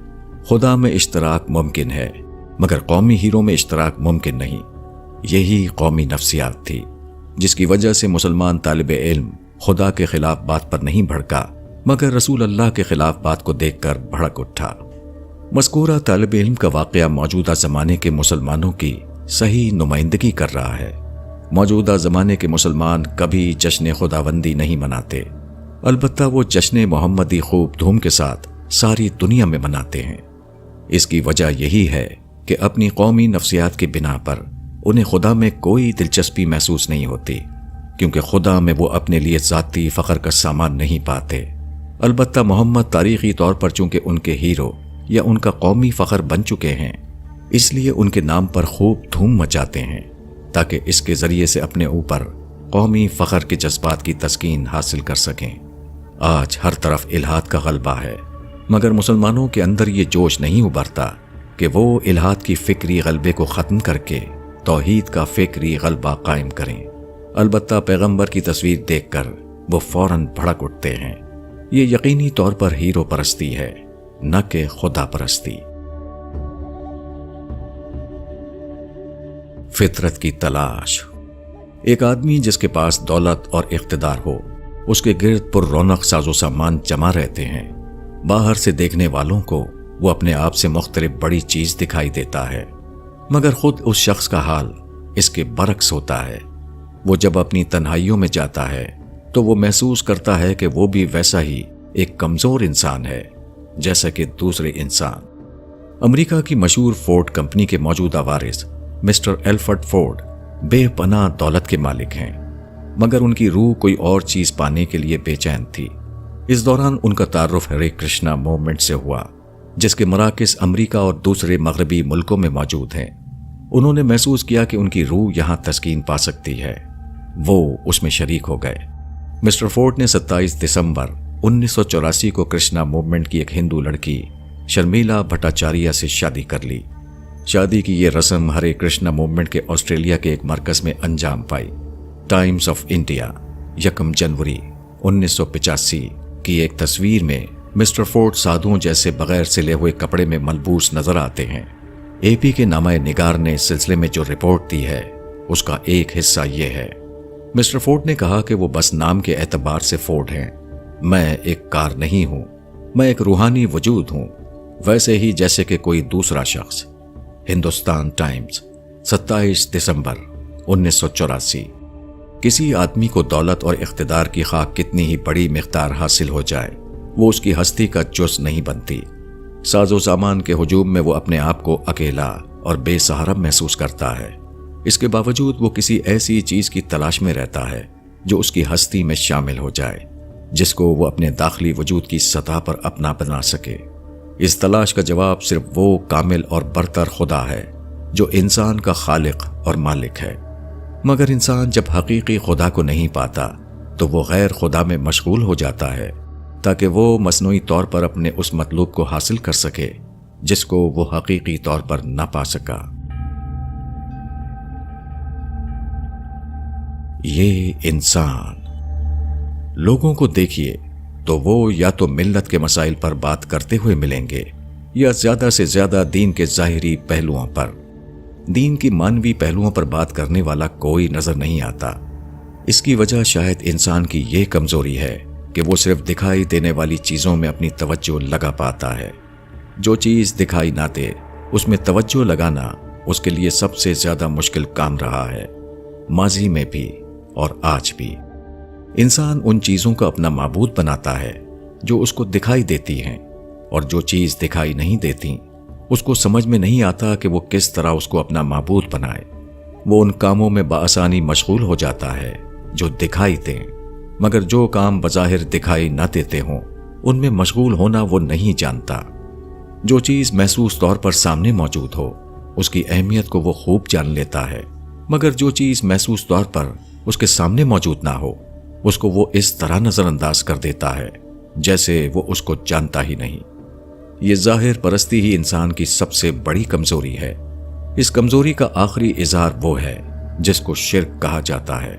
خدا میں اشتراک ممکن ہے مگر قومی ہیرو میں اشتراک ممکن نہیں۔ یہی قومی نفسیات تھی جس کی وجہ سے مسلمان طالب علم خدا کے خلاف بات پر نہیں بھڑکا مگر رسول اللہ کے خلاف بات کو دیکھ کر بھڑک اٹھا۔ مذکورہ طالب علم کا واقعہ موجودہ زمانے کے مسلمانوں کی صحیح نمائندگی کر رہا ہے۔ موجودہ زمانے کے مسلمان کبھی جشن خداوندی نہیں مناتے، البتہ وہ جشن محمدی خوب دھوم کے ساتھ ساری دنیا میں مناتے ہیں۔ اس کی وجہ یہی ہے کہ اپنی قومی نفسیات کی بنا پر انہیں خدا میں کوئی دلچسپی محسوس نہیں ہوتی، کیونکہ خدا میں وہ اپنے لیے ذاتی فخر کا سامان نہیں پاتے۔ البتہ محمد تاریخی طور پر چونکہ ان کے ہیرو یا ان کا قومی فخر بن چکے ہیں، اس لیے ان کے نام پر خوب دھوم مچاتے ہیں تاکہ اس کے ذریعے سے اپنے اوپر قومی فخر کے جذبات کی تسکین حاصل کر سکیں۔ آج ہر طرف الحاد کا غلبہ ہے مگر مسلمانوں کے اندر یہ جوش نہیں ابھرتا کہ وہ الحاد کی فکری غلبے کو ختم کر کے توحید کا فکری غلبہ قائم کریں۔ البتہ پیغمبر کی تصویر دیکھ کر وہ فوراً بھڑک اٹھتے ہیں۔ یہ یقینی طور پر ہیرو پرستی ہے، نہ کہ خدا پرستی۔ فطرت کی تلاش۔ ایک آدمی جس کے پاس دولت اور اقتدار ہو، اس کے گرد پر رونق ساز و سامان جمع رہتے ہیں۔ باہر سے دیکھنے والوں کو وہ اپنے آپ سے مختلف بڑی چیز دکھائی دیتا ہے، مگر خود اس شخص کا حال اس کے برعکس ہوتا ہے۔ وہ جب اپنی تنہائیوں میں جاتا ہے تو وہ محسوس کرتا ہے کہ وہ بھی ویسا ہی ایک کمزور انسان ہے جیسا کہ دوسرے انسان۔ امریکہ کی مشہور فورڈ کمپنی کے موجودہ وارث مسٹر ایلفرڈ فورڈ بے پناہ دولت کے مالک ہیں، مگر ان کی روح کوئی اور چیز پانے کے لیے بے چین تھی۔ اس دوران ان کا تعارف ہرے کرشنا موومنٹ سے ہوا، جس کے مراکز امریکہ اور دوسرے مغربی ملکوں میں موجود ہیں۔ انہوں نے محسوس کیا کہ ان کی روح یہاں تسکین پا سکتی ہے، وہ اس میں شریک ہو گئے۔ مسٹر فورڈ نے 27 دسمبر 1984 کو کرشنا موومنٹ کی ایک ہندو لڑکی شرمیلا بھٹاچاریہ سے شادی کر لی۔ شادی کی یہ رسم ہرے کرشنا موومنٹ کے آسٹریلیا کے ایک مرکز میں انجام پائی۔ ٹائمز آف انڈیا 1 جنوری 1985 کی ایک تصویر میں مسٹر فورڈ سادھوؤں جیسے بغیر سلے ہوئے کپڑے میں ملبوس نظر آتے ہیں۔ AP کے نامہ نگار نے اس سلسلے میں جو رپورٹ دی ہے اس کا ایک حصہ یہ ہے۔ مسٹر فورڈ نے کہا کہ وہ بس نام کے اعتبار سے فورڈ ہیں، میں ایک کار نہیں ہوں، میں ایک روحانی وجود ہوں، ویسے ہی جیسے کہ کوئی دوسرا شخص۔ ہندوستان ٹائمز 27 دسمبر 1984۔ کسی آدمی کو دولت اور اقتدار کی خواہ کتنی ہی بڑی مقدار حاصل ہو جائے، وہ اس کی ہستی کا جز نہیں بنتی۔ ساز و سامان کے ہجوم میں وہ اپنے آپ کو اکیلا اور بے سہارا محسوس کرتا ہے۔ اس کے باوجود وہ کسی ایسی چیز کی تلاش میں رہتا ہے جو اس کی ہستی میں شامل ہو جائے، جس کو وہ اپنے داخلی وجود کی سطح پر اپنا بنا سکے۔ اس تلاش کا جواب صرف وہ کامل اور برتر خدا ہے جو انسان کا خالق اور مالک ہے۔ مگر انسان جب حقیقی خدا کو نہیں پاتا تو وہ غیر خدا میں مشغول ہو جاتا ہے تاکہ وہ مصنوعی طور پر اپنے اس مطلوب کو حاصل کر سکے جس کو وہ حقیقی طور پر نہ پا سکا۔ یہ انسان۔ لوگوں کو دیکھیے تو وہ یا تو ملت کے مسائل پر بات کرتے ہوئے ملیں گے یا زیادہ سے زیادہ دین کے ظاہری پہلوؤں پر۔ دین کی مانوی پہلوؤں پر بات کرنے والا کوئی نظر نہیں آتا۔ اس کی وجہ شاید انسان کی یہ کمزوری ہے کہ وہ صرف دکھائی دینے والی چیزوں میں اپنی توجہ لگا پاتا ہے۔ جو چیز دکھائی نہ دے اس میں توجہ لگانا اس کے لیے سب سے زیادہ مشکل کام رہا ہے، ماضی میں بھی اور آج بھی۔ انسان ان چیزوں کا اپنا معبود بناتا ہے جو اس کو دکھائی دیتی ہیں، اور جو چیز دکھائی نہیں دیتی اس کو سمجھ میں نہیں آتا کہ وہ کس طرح اس کو اپنا معبود بنائے۔ وہ ان کاموں میں بآسانی مشغول ہو جاتا ہے جو دکھائی دیں، مگر جو کام بظاہر دکھائی نہ دیتے ہوں ان میں مشغول ہونا وہ نہیں جانتا۔ جو چیز محسوس طور پر سامنے موجود ہو اس کی اہمیت کو وہ خوب جان لیتا ہے، مگر جو چیز محسوس طور پر اس کے سامنے موجود نہ ہو اس کو وہ اس طرح نظر انداز کر دیتا ہے جیسے وہ اس کو جانتا ہی نہیں۔ یہ ظاہر پرستی ہی انسان کی سب سے بڑی کمزوری ہے۔ اس کمزوری کا آخری اظہار وہ ہے جس کو شرک کہا جاتا ہے۔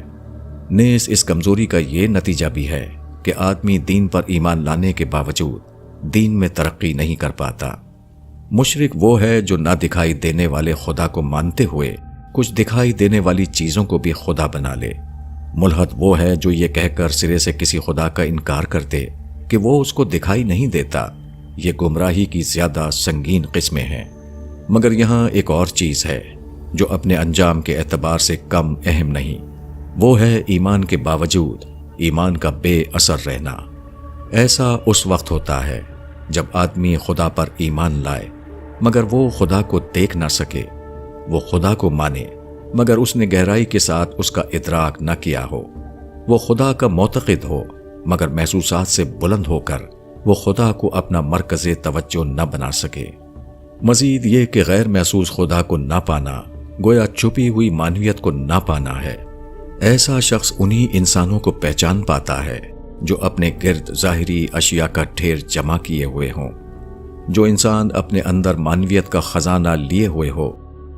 نیز اس کمزوری کا یہ نتیجہ بھی ہے کہ آدمی دین پر ایمان لانے کے باوجود دین میں ترقی نہیں کر پاتا۔ مشرک وہ ہے جو نہ دکھائی دینے والے خدا کو مانتے ہوئے کچھ دکھائی دینے والی چیزوں کو بھی خدا بنا لے۔ ملحد وہ ہے جو یہ کہہ کر سرے سے کسی خدا کا انکار کر دے کہ وہ اس کو دکھائی نہیں دیتا۔ یہ گمراہی کی زیادہ سنگین قسمیں ہیں۔ مگر یہاں ایک اور چیز ہے جو اپنے انجام کے اعتبار سے کم اہم نہیں، وہ ہے ایمان کے باوجود ایمان کا بے اثر رہنا۔ ایسا اس وقت ہوتا ہے جب آدمی خدا پر ایمان لائے مگر وہ خدا کو دیکھ نہ سکے، وہ خدا کو مانے مگر اس نے گہرائی کے ساتھ اس کا ادراک نہ کیا ہو، وہ خدا کا معتقد ہو مگر محسوسات سے بلند ہو کر وہ خدا کو اپنا مرکز توجہ نہ بنا سکے۔ مزید یہ کہ غیر محسوس خدا کو نہ پانا گویا چھپی ہوئی معنویت کو نہ پانا ہے۔ ایسا شخص انہی انسانوں کو پہچان پاتا ہے جو اپنے گرد ظاہری اشیاء کا ڈھیر جمع کیے ہوئے ہوں۔ جو انسان اپنے اندر معنویت کا خزانہ لیے ہوئے ہو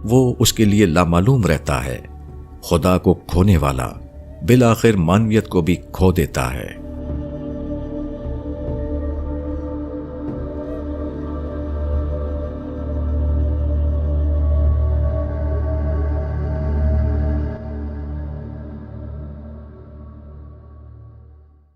وہ اس کے لیے لامعلوم رہتا ہے۔ خدا کو کھونے والا بالآخر معنویت کو بھی کھو دیتا ہے۔